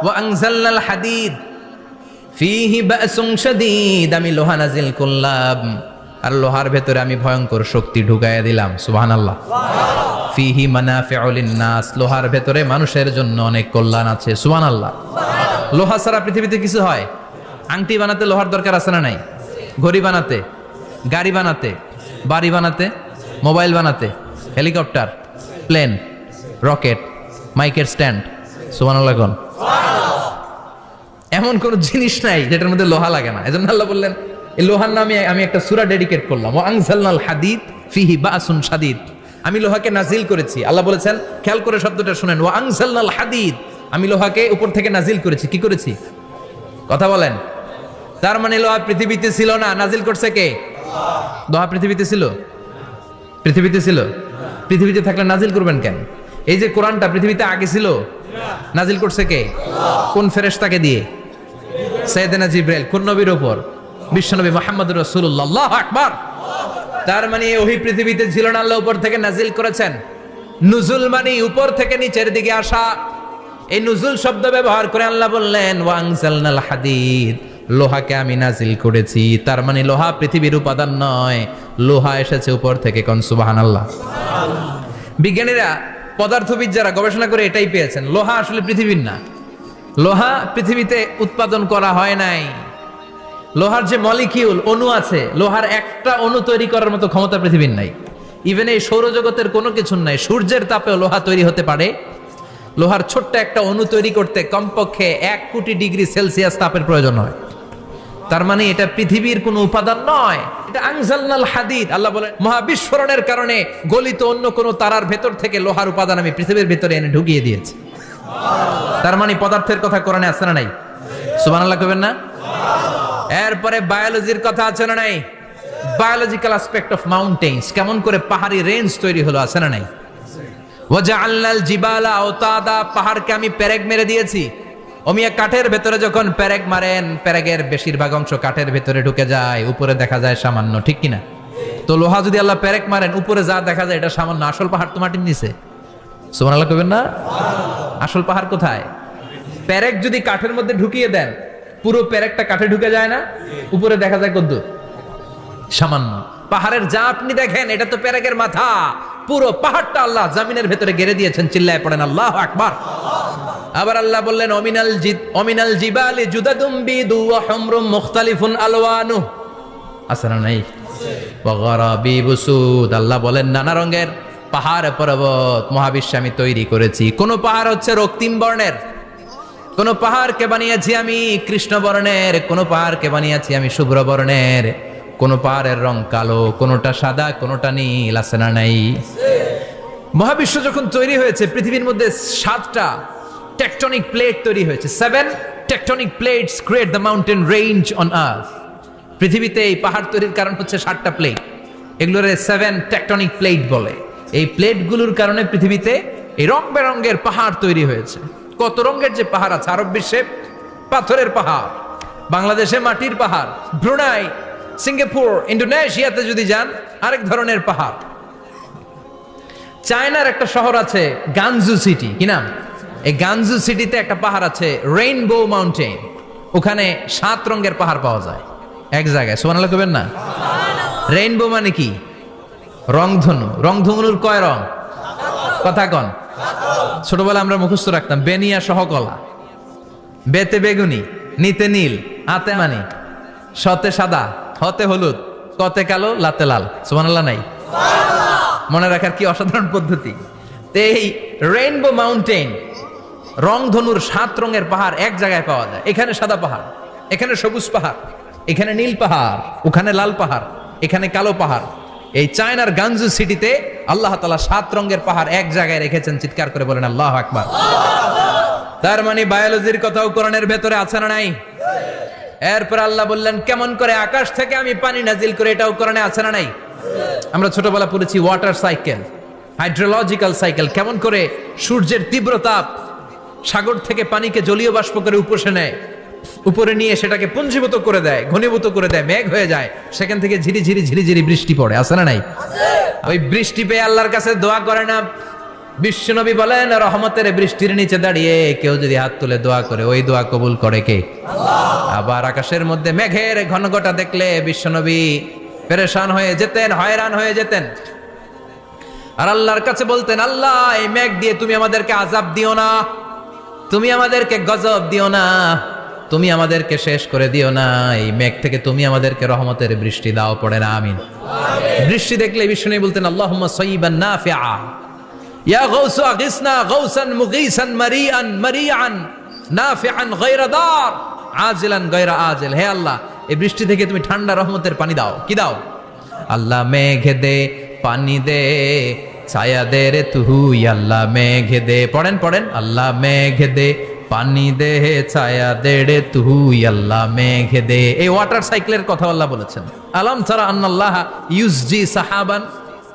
ওয়া আনজালনাল হাদিদ ফীহি বা'সুন শাদীদ। আমি লোহা নাজিল করলাম আর লোহার ভেতরে আমি ভয়ঙ্কর শক্তি ঢুকাইয়া দিলাম। সুবহানাল্লাহ। ফিহি মানাফিউ লিন-নাস, লোহার ভেতরে মানুষের জন্য অনেক কল্যাণ আছে। সুবহানাল্লাহ। লোহা ছাড়া পৃথিবীতে কিছু হয়? আংটি বানাতে লোহার দরকার আছে না নাই? ঘড়ি বানাতে, গাড়ি বানাতে, বাড়ি বানাতে, মোবাইল বানাতে, হেলিকপ্টার, প্লেন, রকেট, মাইকের স্ট্যান্ড। সুবহানাল্লাহ কোন? এমন কোন জিনিস নাই যেটার মধ্যে লোহা লাগে না। এজন্য আল্লাহ বললেন এই লোহার নামে আমি একটা সূরা ডেডিকেট করলাম, ওয়া আনজালনাল হাদিদ ফিহি বা'সুন শাদীদ। আমি লোহাকে নাজিল করেছি। আল্লাহ বলেছেন, খেয়াল করে শব্দটা শুনেন, ওয়া আনজালনাল হাদিদ, আমি লোহাকে উপর থেকে নাজিল করেছি। কি করেছি? কথা বলেন। তার মানে লোহা পৃথিবীতে ছিল না, নাজিল করছে কে? লোহা পৃথিবীতে ছিল? পৃথিবীতে ছিল? পৃথিবীতে থাকলে নাজিল করবেন কেন? এই যে কোরআনটা পৃথিবীতে আগে ছিল, নাজিল করছে কে? কোন ফেরেশতাকে দিয়ে? সাইয়েদনা জিবরাইল। কোন নবীর উপর? বিশ্বনবী মুহাম্মদুর রাসূলুল্লাহ। আল্লাহু আকবার। তার মানে ওই পৃথিবীতে ছিল না, আল্লাহ উপর থেকে নাজিল করেছেন। নুজুল মানে উপর থেকে নিচের দিকে আসা। এই নুজুল শব্দ ব্যবহার করে আল্লাহ বললেন ওয়া আনজালনাল হাদিদ, লোহাকে আমি নাজিল করেছি। তার মানে লোহা পৃথিবীর উপাদান নয়, লোহা এসেছে উপর থেকে। কোন সুবহানাল্লাহ। বিজ্ঞানীরা, পদার্থবিদ যারা গবেষণা করে এটাই পেয়েছেন, লোহা আসলে পৃথিবীর না। লোহা পৃথিবীতে উৎপাদন করা হয় নাই। লোহার যে মলিকিউল, অণু আছে, লোহার একটা অণু তৈরি করার মতো ক্ষমতা পৃথিবীর নাই। ইভেন এই সৌরজগতের কোনো কিছুর নাই। সূর্যের তাপেও লোহা তৈরি হতে পারে। লোহার ছোট্ট একটা অণু তৈরি করতে কমপক্ষে 1 কোটি ডিগ্রি সেলসিয়াস তাপের প্রয়োজন হয়। তার মানে এটা পৃথিবীর কোনো উপাদান নয়, এটা আনজালনাল হাদিদ। আল্লাহ বলেন মহাবিস্ফোরণের কারণে গলিত অন্য কোনো তারার ভেতর থেকে লোহার উপাদান আমি পৃথিবীর ভেতরে এনে ঢুকিয়ে দিয়েছি। তার মানে পদার্থের কথা কোরআনে আছে না নাই? সুবহানাল্লাহ কইবেন না? এরপরে বায়োলজির কথা আছে না নাই? বায়োলজিক্যাল অ্যাসপেক্ট অফ মাউন্টেন্স, কেমন করে পাহাড়ি রেঞ্জ তৈরি হলো, আছে না নাই? ওয়াজআলনাল জিবালা আওতাদা, পাহাড়কে আমি পেরেক মেরে দিয়েছি। ওমিয়া কাঠের ভেতরে যখন পেরেক মারেন, পেরেকের বেশিরভাগ অংশ কাঠের ভেতরে ঢুকে যায়, উপরে দেখা যায় সামান্য, ঠিক কিনা? তো লোহা যদি আল্লাহ পেরেক মারেন, উপরে যা দেখা যায় এটা সামান্য, আসল পাহাড় তো মাটির নিচে। সুবহানাল্লাহ কইবেন না? আসল পাহাড় কোথায়? পেরেক যদি কাঠের মধ্যে ঢুকিয়ে দেন, পুরো পেরেকটা কাঠে ঢুকে যায় না, উপরে দেখা যায় কত? সামান্য। পাহাড়ের যা আপনি দেখেন এটা তো পেরেকের মাথা, পুরো পাহাড়টা আল্লাহ জমিনের ভেতরে গেড়ে দিয়েছেন। চিল্লায় পড়েন আল্লাহু আকবার। আবার আল্লাহ বললেন অমিনাল জিবালি জুদাদুম বিদু ওয়া হুমরুম মুখতালিফুন আলওয়ানু, আছে না নাই? ওয়া গারাবিবু সুদ, আল্লাহ বলেন নানা রঙের পাহাড় পর্বত মহাবিশ্বে আমি তৈরি করেছি। কোন পাহাড় হচ্ছে রক্তিম বর্ণের, কোন পাহাড়কে বানিয়েছি আমি কৃষ্ণ বর্ণের, কোন পাহাড়কে বানিয়েছি আমি শুভ্র বর্ণের, কোন পাহাড়ের রং কালো, কোনটা সাদা, কোনটা নীল, আছে না নাই? মহাবিশ্ব যখন তৈরি হয়েছে, পৃথিবীর মধ্যে 7টা টেকটনিক প্লেট তৈরি হয়েছে। 7 tectonic plates create the mountain range on earth. পৃথিবীতে এই পাহাড় তৈরির কারণ হচ্ছে 7টা প্লেট, এগুলোরে 7 টেকটনিক প্লেট বলে। এই প্লেটগুলোর কারণে পৃথিবীতে এই রং বেরঙের পাহাড় তৈরি হয়েছে। কত রঙের যে পাহাড় আছে, আরব বিশ্বে পাথরের পাহাড়, বাংলাদেশে মাটির পাহাড়, ব্রুনাই সিঙ্গাপুর, ইন্দোনেশিয়াতে যদি যান আরেক ধরনের পাহাড়। চায়নার একটা শহর আছে গানজু সিটি, কি নাম? এই গানজু সিটিতে একটা পাহাড় আছে রেইনবো মাউন্টেন। ওখানে 7 রঙের পাহাড় পাওয়া যায় এক জায়গায়। সুবহানাল্লাহ কইবেন না? রেইনবো মানে কি? রংধনু। রংধনুর কয় রং? কথা কন। ছোটবেলা আমরা মুখস্থ রাখতাম বেনিয়া সহকলা, বেতে বেগুনি, নিতে নীল, আতে মানি, শতে সাদা, হতে হলুদ, কতে কালো, লাতে লাল। সুবহানাল্লাহ নাই? মনে রাখার কি অসাধারণ পদ্ধতি। এই রেইনবো মাউন্টেন, রংধনুর 7 রঙের পাহাড় এক জায়গায় পাওয়া যায়। এখানে সাদা পাহাড়, এখানে সবুজ পাহাড়, এখানে নীল পাহাড়, ওখানে লাল পাহাড়, এখানে কালো পাহাড়। এই চায়নার গানজু সিটিতে আল্লাহ তাআলা 7 রঙের পাহাড় এক জায়গায় রেখেছেন। চিৎকার করে বলেন আল্লাহু আকবার। তার মানে বায়োলজির কথাও কোরআনের ভেতরে আছে না নাই? এরপর আল্লাহ বললেন কেমন করে আকাশ থেকে আমি পানি নাজিল করে, এটাও কোরআনে আছে না নাই? আমরা ছোটবেলা পড়েছি ওয়াটার সাইকেল, হাইড্রোলজিক্যাল সাইকেল। কেমন করে সূর্যের তীব্র তাপ সাগর থেকে পানিকে জলীয় বাষ্প করে উপসে নেয়, উপরে নিয়ে সেটাকে পুঞ্জীভূত করে দেয়, ঘনীভূত করে দেয়, মেঘ হয়ে যায়, সেখান থেকে ঝিরি ঝিরি ঝিরি ঝিরি বৃষ্টি পড়ে। আছে না নাই? ওই বৃষ্টি পেয়ে আল্লাহর কাছে দোয়া করে না বিশ্বনবী বলেন রহমতের বৃষ্টির নিচে দাঁড়িয়ে কেউ যদি হাত তুলে দোয়া করে ওই দোয়া কবুল করে কে? আবার আকাশের মধ্যে মেঘের ঘনঘটা দেখলে বিশ্বনবী পেরেশান হয়ে যেতেন, হয়রান হয়ে যেতেন, আর আল্লাহর কাছে বলতেন আল্লাহ এই মেঘ দিয়ে তুমি আমাদেরকে আযাব দিও না, তুমি আমাদেরকে গজব দিও না, তুমি আমাদেরকে শেষ করে দিও না, এই মেঘ থেকে তুমি আমাদেরকে রহমতের বৃষ্টি দাও। পড়ে না আমিন। বৃষ্টি দেখলে বিষ্ণু বলতেন আল্লাহুম্মা সাইয়িবান নাফিআ ইয়া গাউসু আগিসনা গাউসান মুগীসান মারিআন মারিআন নাফিআন গায়রা দার আজিলান গায়রা আজিল। হে আল্লাহ এই বৃষ্টি থেকে তুমি ঠান্ডা রহমতের পানি দাও। কি দাও? আল্লাহ মেঘ দে পানি দে ছায়া দে রে তুহু, আল্লাহ মেঘ দে। পড়েন পড়েন আল্লাহ মেঘ দে পানি দে ছায়া দে রে তুহু, আল্লাহ মেঘ দে। এই ওয়াটার সাইকেলের কথা আল্লাহ বলেছেন। আলাম তারা আন্নাল্লাহ ইউসজি সাহাবান,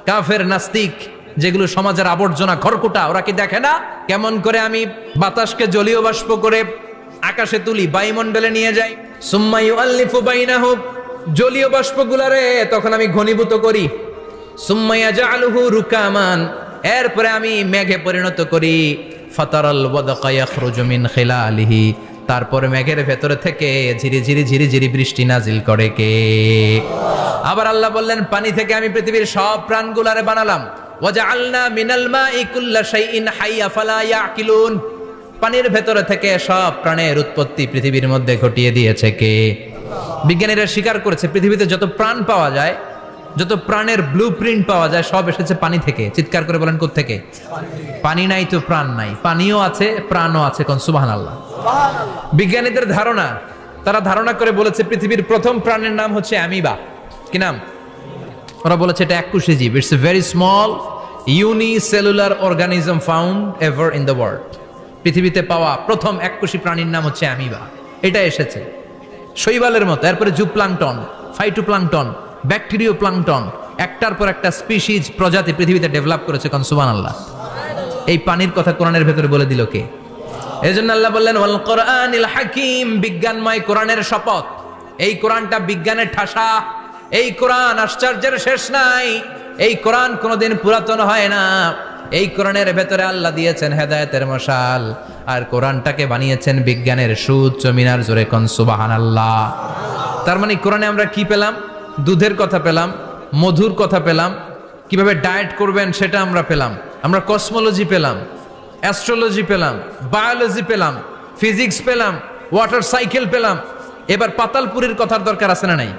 কাফের নাস্তিক যেগুলো সমাজের আবর্জনা খড়কুটা, ওরা কি দেখে না কেমন করে আমি বাতাসকে জলীয় বাষ্প করে আকাশে তুলি, বায়ুমণ্ডলে নিয়ে যাই, সুম্মা ইউআল্লিফু বাইনাহুম, জলীয় বাষ্পগুলারে তখন আমি ঘনীভূত করি, সুম্মা ইয়াজআলুহু রুকামান, এরপরে আমি মেঘে পরিণত করি, ফাতারাল ওয়াদকা ইয়াখরুজু মিন খিলালিহি, তারপরে মেঘের ভেতরে থেকে ঝিরি ঝিরি ঝিরি ঝিরি বৃষ্টি নাজিল করে কে? আবার আল্লাহ বললেন পানি থেকে আমি পৃথিবীর সব প্রাণগুলারে বানালাম, ওয়াজআলনা মিনাল মাই কুল্লা শাইইন হাইয়া ফালা ইয়াকিলুন, পানির ভেতরে থেকে সব প্রাণের উৎপত্তি পৃথিবীর মধ্যে ঘটিয়ে দিয়েছে কে? বিজ্ঞানীরা স্বীকার করেছে পৃথিবীতে যত প্রাণ পাওয়া যায়, যত প্রাণের ব্লুপ্রিন্ট পাওয়া যায় সব এসেছে পানি থেকে। চিৎকার করে বলেন কোত্থেকে? পানি নাই তো প্রাণ নাই, পানিও আছে প্রাণও আছে। কোন সুবহানাল্লাহ। বিজ্ঞানীদের ধারণা, তারা ধারণা করে বলেছে পৃথিবীর প্রথম প্রাণের নাম হচ্ছে অ্যামিবা। কি নাম? ওরা বলেছে এটা এককোষী জীব, it's a very small unicellular organism found ever in the world. পৃথিবীতে পাওয়া প্রথম এককোষী প্রাণীর নাম হচ্ছে অ্যামিবা। এটা এসেছে শৈবালের মতো, এরপরে জুপ্লাংটন, ফাইটোপ্লাংটন, ব্যাকটেরিও প্লাংটন, একটার পর একটা স্পিসিজ প্রজাতি পৃথিবীতে ডেভেলপ করেছে। কোন সুবহানাল্লাহ। এই পানির কথা কোরআনের ভেতরে বলে দিল কে? এজন্য আল্লাহ বললেন ওয়াল কোরআনিল হাকিম, বিজ্ঞানময় কোরআনের শপথ। এই কোরআনটা বিজ্ঞানের ঠাসা, এই কোরআন আশ্চর্যের শেষ নাই, এই কোরআন কোনোদিন পুরাতন হয় না। এই কোরআনের ভেতরে আল্লাহ দিয়েছেন হেদায়েতের মশাল, আর কোরআনটাকে বানিয়েছেন বিজ্ঞানের সুউচ্চ মিনার। জোরে কোন সুবহানাল্লাহ। তার মানে কোরআনে আমরা কি পেলাম? দুধের কথা পেলাম, মধুর কথা পেলাম, কিভাবে ডায়েট করবেন সেটা আমরা পেলাম, আমরা কসমোলজি পেলাম, অ্যাস্ট্রোলজি পেলাম, বায়োলজি পেলাম, ফিজিক্স পেলাম, ওয়াটার সাইকেল পেলাম। এবার পাতালপুরীর কথার দরকার আছে না নাই?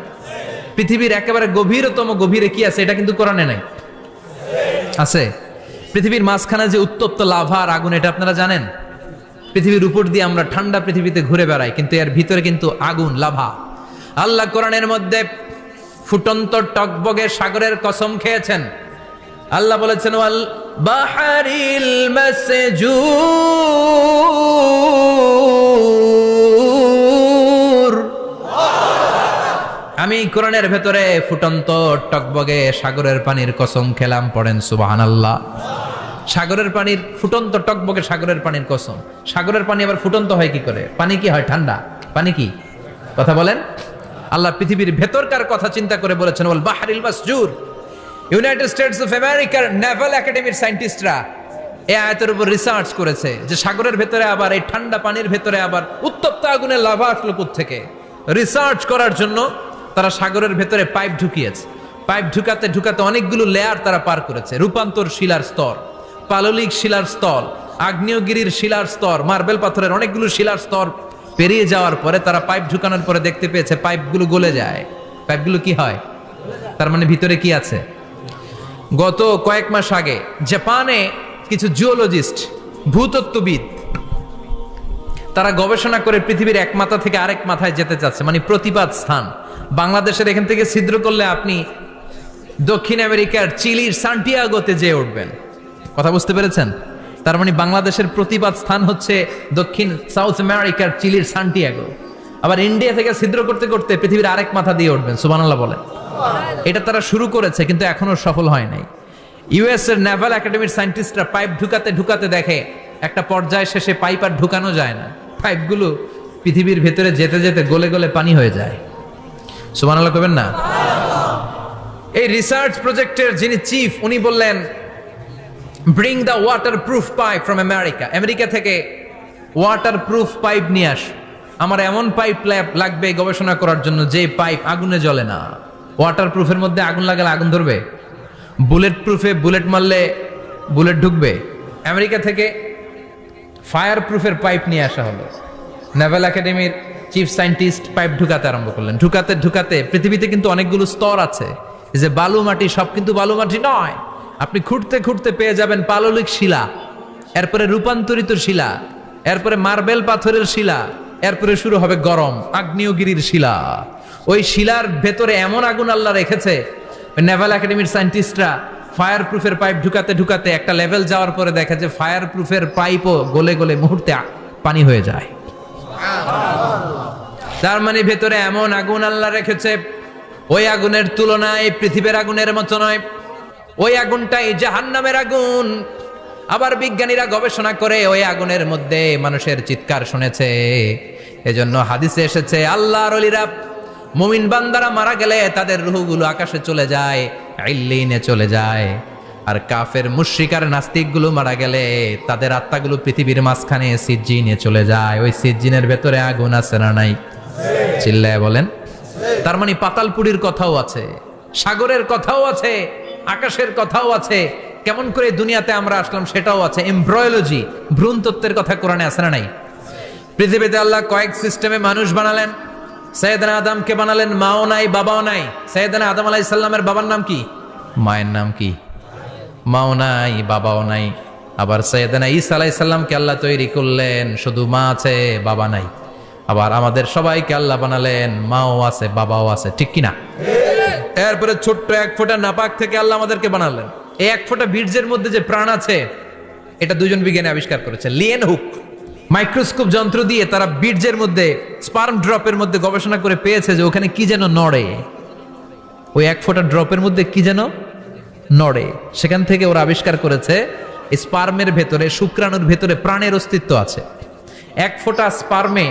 পৃথিবীর একেবারে গভীরতম গভীরে কি আছে এটা কিন্তু কোরআনে নাই। আছে। পৃথিবীর মাঝখানে যে উত্তপ্ত লাভা আর আগুন, এটা আপনারা জানেন? পৃথিবীর উপর দিয়ে আমরা ঠান্ডা পৃথিবীতে ঘুরে বেড়াই, কিন্তু এর ভিতরে কিন্তু আগুন, লাভা। আল্লাহ কোরআনের মধ্যে ফুটন্ত টকবগে সাগরের কসম খেয়েছেন। আল্লাহ বলেছেন ওয়াল বাহারিল মাসজুর, আমি কোরআনের ভেতরে ফুটন্ত টকবগে সাগরের পানির কসম খেলাম। পড়েন সুবহানাল্লাহ। সাগরের পানির ফুটন্ত টকবগে সাগরের পানির কসম। সাগরের পানি আবার ফুটন্ত হয় কি করে? পানি কি হয়? ঠান্ডা। পানি কি? কথা বলেন। আল্লাহ পৃথিবীর ভেতরকার কথা চিন্তা করে বলেছেন ওয়াল বাহরিল মাসজুর। ইউনাইটেড স্টেটস অফ আমেরিকার নেভাল একাডেমির সায়েন্টিস্টরা এই আয়াতের উপর রিসার্চ করেছে যে সাগরের ভেতরে আবার এই ঠান্ডা পানির ভেতরে আবার উত্তপ্ত আগুনের লাভা আসলো কোত্থেকে। রিসার্চ করার জন্য তারা সাগরের ভেতরে পাইপ ঢুকিয়েছে। পাইপ ঢুকাতে ঢুকাতে অনেকগুলো লেয়ার তারা পার করেছে। রূপান্তর শিলার স্তর, পাললিক শিলার স্তর, আগ্নেয়গিরির শিলার স্তর, মার্বেল পাথরের অনেকগুলো শিলার স্তর পেরিয়ে যাওয়ার পরে তারা পাইপ ঢুকানোর পরে দেখতে পেয়েছে পাইপগুলো গলে যায়। পাইপগুলো কি হয়? তার মানে ভিতরে কি আছে? গত কয়েক মাস আগে জাপানে কিছু জিওলজিস্ট, ভূতত্ত্ববিদ, তারা গবেষণা করে পৃথিবীর এক মাথা থেকে আরেক মাথায় যেতে চাচ্ছে, মানে প্রতিপাদ স্থান। বাংলাদেশের এখান থেকে ছিদ্র করলে আপনি দক্ষিণ আমেরিকার চিলির সান্টিয়াগোতে যেয়ে উঠবেন। কথা বুঝতে পেরেছেন? তার মানে বাংলাদেশের প্রতিপাদ স্থান হচ্ছে দক্ষিণ সাউথ আমেরিকার চিলির সান্টিয়াগো। আবার ইন্ডিয়া থেকে ছিদ্র করতে করতে পৃথিবীর আরেক মাথা দিয়ে উঠবেন। সুবহানাল্লাহ বলেন। এটা তারা শুরু করেছে কিন্তু এখনো সফল হয় নাই। ইউএস এর নেভাল একাডেমির সায়েন্টিস্টরা পাইপ ঢুকাতে ঢুকাতে দেখে একটা পর্যায় শেষে পাইপ আর ঢুকানো যায় না, পাইপগুলো পৃথিবীর ভেতরে যেতে যেতে গলে গলে পানি হয়ে যায়। সুবহানাল্লাহ কইবেন না? এই রিসার্চ প্রজেক্টের যিনি চিফ, উনি বললেন bring the water proof pipe from America. America থেকে ওয়াটার প্রুফ পাইপ নিয়ে আস। আমার এমন পাইপ লাগবে গবেষণা করার জন্য যে পাইপ আগুনে জ্বলে না। ওয়াটার প্রুফের মধ্যে আগুন লাগালে আগুন ধরবে? বুলেট প্রুফে বুলেট মারলে বুলেট ঢুকবে? আমেরিকা থেকে ফায়ার প্রুফের পাইপ নিয়ে আসা হলো। নেভাল একাডেমির চিফ সায়েন্টিস্ট পাইপ ঢুকাতে আরম্ভ করলেন। ঢুকাতে ঢুকাতে পৃথিবীতে কিন্তু অনেকগুলো স্তর আছে। এই যে বালু মাটি, সব কিন্তু বালু মাটি নয়। আপনি খুঁড়তে খুঁড়তে পেয়ে যাবেন পাললিক শিলা, এরপরে রূপান্তরিত শিলা, এরপরে মার্বেল পাথরের শিলা, এরপরে শুরু হবে গরম আগ্নেয়গিরির শিলা। ওই শিলার ভেতরে এমন আগুন আল্লাহ রেখেছে, নেভাল একাডেমির সায়েন্টিস্টরা ফায়ার প্রুফের পাইপ ঢুকাতে ঢুকাতে একটা লেভেল যাওয়ার পরে দেখে যে ফায়ার প্রুফের পাইপও গলে গলে মুহূর্তে পানি হয়ে যায়। তার মানে ভেতরে এমন আগুন আল্লাহ রেখেছে, ওই আগুনের তুলনায় পৃথিবীর আগুনের মতো নয়। ওই আগুনটাই জাহান্নামের আগুন। আবার বিজ্ঞানীরা গবেষণা করে ওই আগুনের মধ্যে মানুষের চিৎকার শুনেছে। এজন্য হাদিসে এসেছে আল্লাহর ওলিরা, মুমিন বান্দারা মারা গেলে তাদের রূহগুলো আকাশে চলে যায়, ইল্লিনে চলে যায়। আর কাফের মুশরিক আর নাস্তিকগুলো মারা গেলে তাদের আত্মাগুলো পৃথিবীর মাঝখানে সিজ্জিনে চলে যায়। ওই সিজ্জিনের ভেতরে আগুন আছে না নাই? চিল্লায় বলেন। তার মানে পাতালপুরীর কথাও আছে, সাগরের কথাও আছে, আকাশের কথাও আছে। কেমন করে দুনিয়াতে আমরা আসলাম সেটাও আছে। এমব্রয়োলজি, ভ্রূণ তত্ত্বের কথা কোরআনে আছে না নাই? পৃথিবীতে আল্লাহ কয়েক সিস্টেমে মানুষ বানালেন। সৈয়দনা আদমকে বানালেন, মাও নাই বাবাও নাই। সৈয়দনা আদম আলাইহিস সালামের বাবার নাম কি? মায়ের নাম কি? মাও নাই বাবাও নাই। আবার সৈয়দনা ঈসা আলাইহিস সালামকে আল্লাহ তৈরি করলেন, শুধু মা আছে বাবা নাই। আবার আমাদের সবাইকে আল্লাহ বানালেন, মাও আছে বাবাও আছে, ঠিক কিনা? এরপরে ছোট্ট এক ফোঁটা নাপাক থেকে আল্লাহ আমাদেরকে বানালেন। এই এক ফোঁটা বীর্যের মধ্যে যে প্রাণ আছে, এটা দুজন বিজ্ঞানী আবিষ্কার করেছে। লিয়েন হুক মাইক্রোস্কোপ যন্ত্র দিয়ে তারা বীর্যের মধ্যে, স্পার্ম ড্রপের মধ্যে গবেষণা করে পেয়েছে যে ওখানে কি যেন নড়ে। ওই এক ফোঁটা ড্রপের মধ্যে কি যেন নড়ে। সেখান থেকে ওরা আবিষ্কার করেছে স্পার্মের ভেতরে, শুক্রাণুর ভেতরে প্রাণের অস্তিত্ব আছে। এক ফোঁটা স্পার্মে,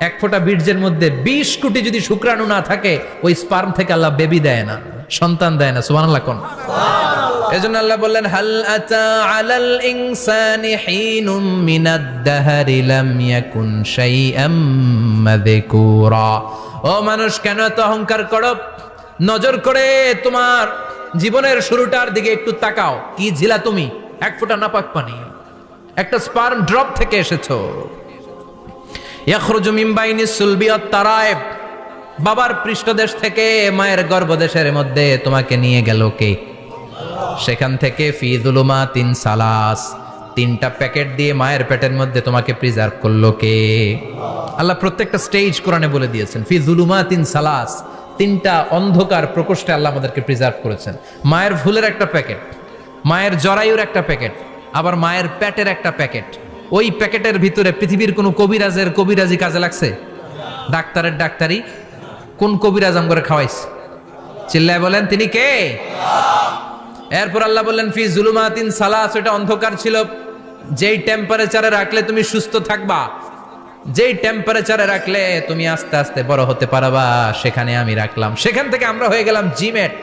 এক ফোঁটা বীর্যের মধ্যে 20 কোটি যদি শুক্রাণু না থাকে, ওই স্পার্ম থেকে আল্লাহ বেবি দেয় না, সন্তান দেয় না। সুবহানাল্লাহ কোন? এজন্য আল্লাহ বললেন হাল আতা আলাল ইনসানি হিনুম মিনাদ দাহরি লাম ইয়াকুন শাইআম মাযকুরা। ও মানুষ, কেন এত অহংকার করো? নজর করে তোমার জীবনের শুরুটার দিকে একটু তাকাও। কি ঝিলা তুমি? এক ফোঁটা নাপাক পানি, একটা স্পার্ম ড্রপ থেকে এসেছো। ইয়াখরুজু মিন বাইনিস সুলবি ওয়াত তারায়েব। বাবার পৃষ্ঠদেশ থেকে মায়ের গর্ভদেশের মধ্যে তোমাকে নিয়ে গেল কে? সেখান থেকে ফি যুলুমাতিন সালাস, 3টা প্যাকেট দিয়ে মায়ের পেটের মধ্যে তোমাকে প্রিজার্ভ করলো কে? আল্লাহ প্রত্যেকটা স্টেজ কোরআনে বলে দিয়েছেন। ফি যুলুমাতিন সালাস, 3টা অন্ধকার প্রকোষ্ঠে আল্লাহ আমাদেরকে প্রিজার্ভ করেছেন। মায়ের ফুলের একটা প্যাকেট, মায়ের জরায়ুর একটা প্যাকেট, আবার মায়ের পেটের একটা প্যাকেট। ওই প্যাকেটের ভিতরে পৃথিবীর কোন কবিরাজের কবিরাজি কাজে লাগছে? ডাক্তারের ডাক্তারি? কোন কবিরাজ আম করে খাওয়াইছে? চিল্লায় বলেন তিনি কে? এরপর আল্লাহ বললেন ফি যুলুমাতিন সালাস, এটা অন্ধকার ছিল। যেই টেম্পারেচারে রাখলে তুমি সুস্থ থাকবা, যেই টেম্পারেচারে রাখলে তুমি আস্তে আস্তে বড় হতে পারবা, সেখানে আমি রাখলাম। সেখান থেকে আমরা হয়ে গেলাম জিমেট,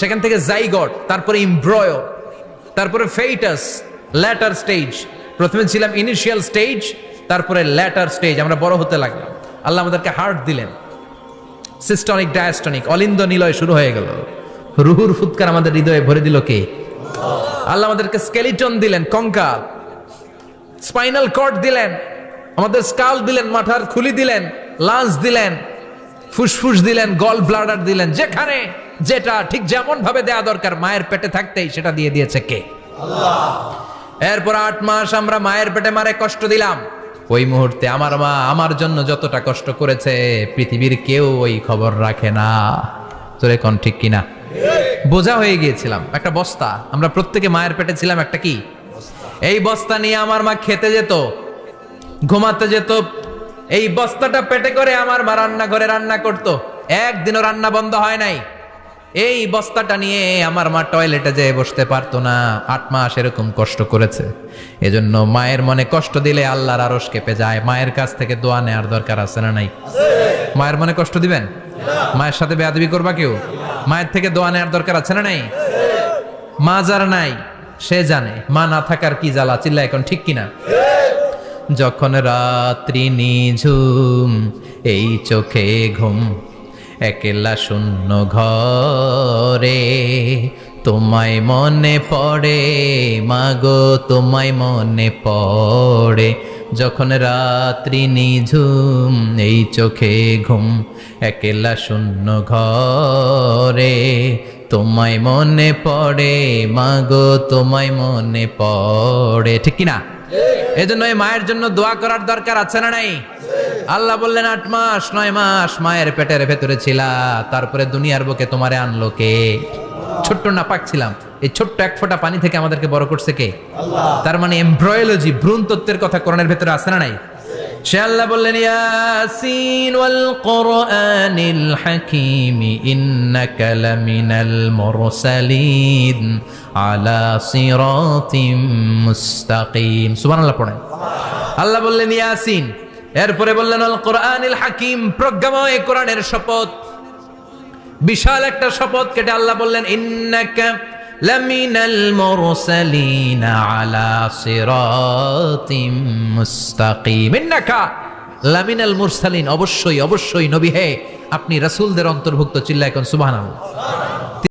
সেখান থেকে জাইগট, তারপরে ইমব্রয়ো, তারপরে ফেইটাস, ল্যাটার স্টেজ। প্রথমে ছিলাম ইনিশিয়াল স্টেজ, তারপরে ল্যাটার স্টেজ, আমরা বড় হতে লাগলাম। আল্লাহ আমাদেরকে হার্ট দিলেন, সিস্টনিক ডায়াস্টনিক, অলিন্দ নিলয় শুরু হয়ে গেল। রুহুর ফুৎকার আমাদের হৃদয়ে ভরে দিল কে? আল্লাহ আমাদেরকে স্কেলিটন দিলেন, কঙ্কাল, স্পাইনাল কর্ড দিলেন, আমাদের স্কাল দিলেন, মাথার খুলি দিলেন, লাঞ্চ দিলেন, ফুসফুস দিলেন, গল ব্লাডার দিলেন। যেখানে যেটা ঠিক যেমন ভাবে দেয়া দরকার মায়ের পেটে থাকতেই সেটা দিয়ে দিয়েছে কে? আল্লাহ। এরপর 8 মাস আমরা মায়ের পেটে মারে কষ্ট দিলাম। ওই মুহূর্তে আমার মা আমার জন্য যতটা কষ্ট করেছে পৃথিবীর কেউ ওই খবর রাখে না। তোরে কোন ঠিক কিনা? বোঝা হয়ে গিয়েছিলাম, একটা বস্তা। আমরা প্রত্যেকে মায়ের পেটে ছিলাম একটা কি? এই বস্তা নিয়ে আমার মা খেতে যেত, ঘুমাতে যেত। এই বস্তাটা পেটে করে আমার মা রান্নাঘরে রান্না করত। একদিনও রান্না বন্ধ হয় নাই। এই বস্তাটা নিয়ে আমার মা টয়লেটে যেয়ে বসতে পারতো না। 8 মাস এরকম কষ্ট করেছে। এজন্য মায়ের মনে কষ্ট দিলে আল্লাহর আরশ কেঁপে যায়। মায়ের কাছ থেকে দোয়া নেওয়ার দরকার আছে না নাই? মায়ের মনে কষ্ট দিবেন? মায়ের সাথে বেয়াদবি করবা কেউ? মায়ের থেকে দোয়া নেওয়ার দরকার আছে না নাই? মা যার নাই সে জানে মা না থাকার কি জ্বালা। চিল্লা এখন ঠিক কিনা? যখন রাত্রি নিঝুম, এই চোখে ঘুম, একলা শূন্য ঘরে, তোমায় মনে পড়ে মাগো, তোমায় মনে পড়ে। যখন রাত্রি নিঝুম, এই চোখে ঘুম, একলা শূন্য ঘরে, তোমায় মনে পড়ে মাগো, তোমায় মনে পড়ে। ঠিক কিনা? এজন্য এই মায়ের জন্য দোয়া করার দরকার আছে না নাই? আল্লাহ বললেন 8 মাস 9 মাস মায়ের পেটের ভেতরে ছিলা, তারপরে দুনিয়ার বুকে তোমারে আনলো কে? ছোট্ট নাপাক ছিলাম, এই ছোট্ট এক ফোঁটা পানি থেকে আমাদেরকে বড় করছে কে? আল্লাহ। তার মানে এমব্রয়োলজি, ভ্রূণ তত্ত্বের কথা কোরআনের ভেতরে আছে না নাই? সে আল্লাহ বললেন ইয়াসিন ওয়াল কোরআনিল হাকীম ইন্নাকা লামিনাল মুরসালিন আলা সিরাতিম মুস্তাকিম। সুবহানাল্লাহ পড়েন। আল্লাহ বললেন ইয়াসিন, এরপরে বললেন আল কোরআনিল হাকীম, প্রজ্ঞাময় কোরআনের শপথ। বিশাল একটা শপথ কেটে আল্লাহ বললেন ইন্নাকা লামিনাল মুরসালিন আলা সিরাতিম মুস্তাকিম। ইন্নাকা লামিনাল মুরসালিন, অবশ্যই অবশ্যই নবী হে আপনি রাসূলদের অন্তর্ভুক্ত। চিল্লায় কোন সুবহানাল্লাহ।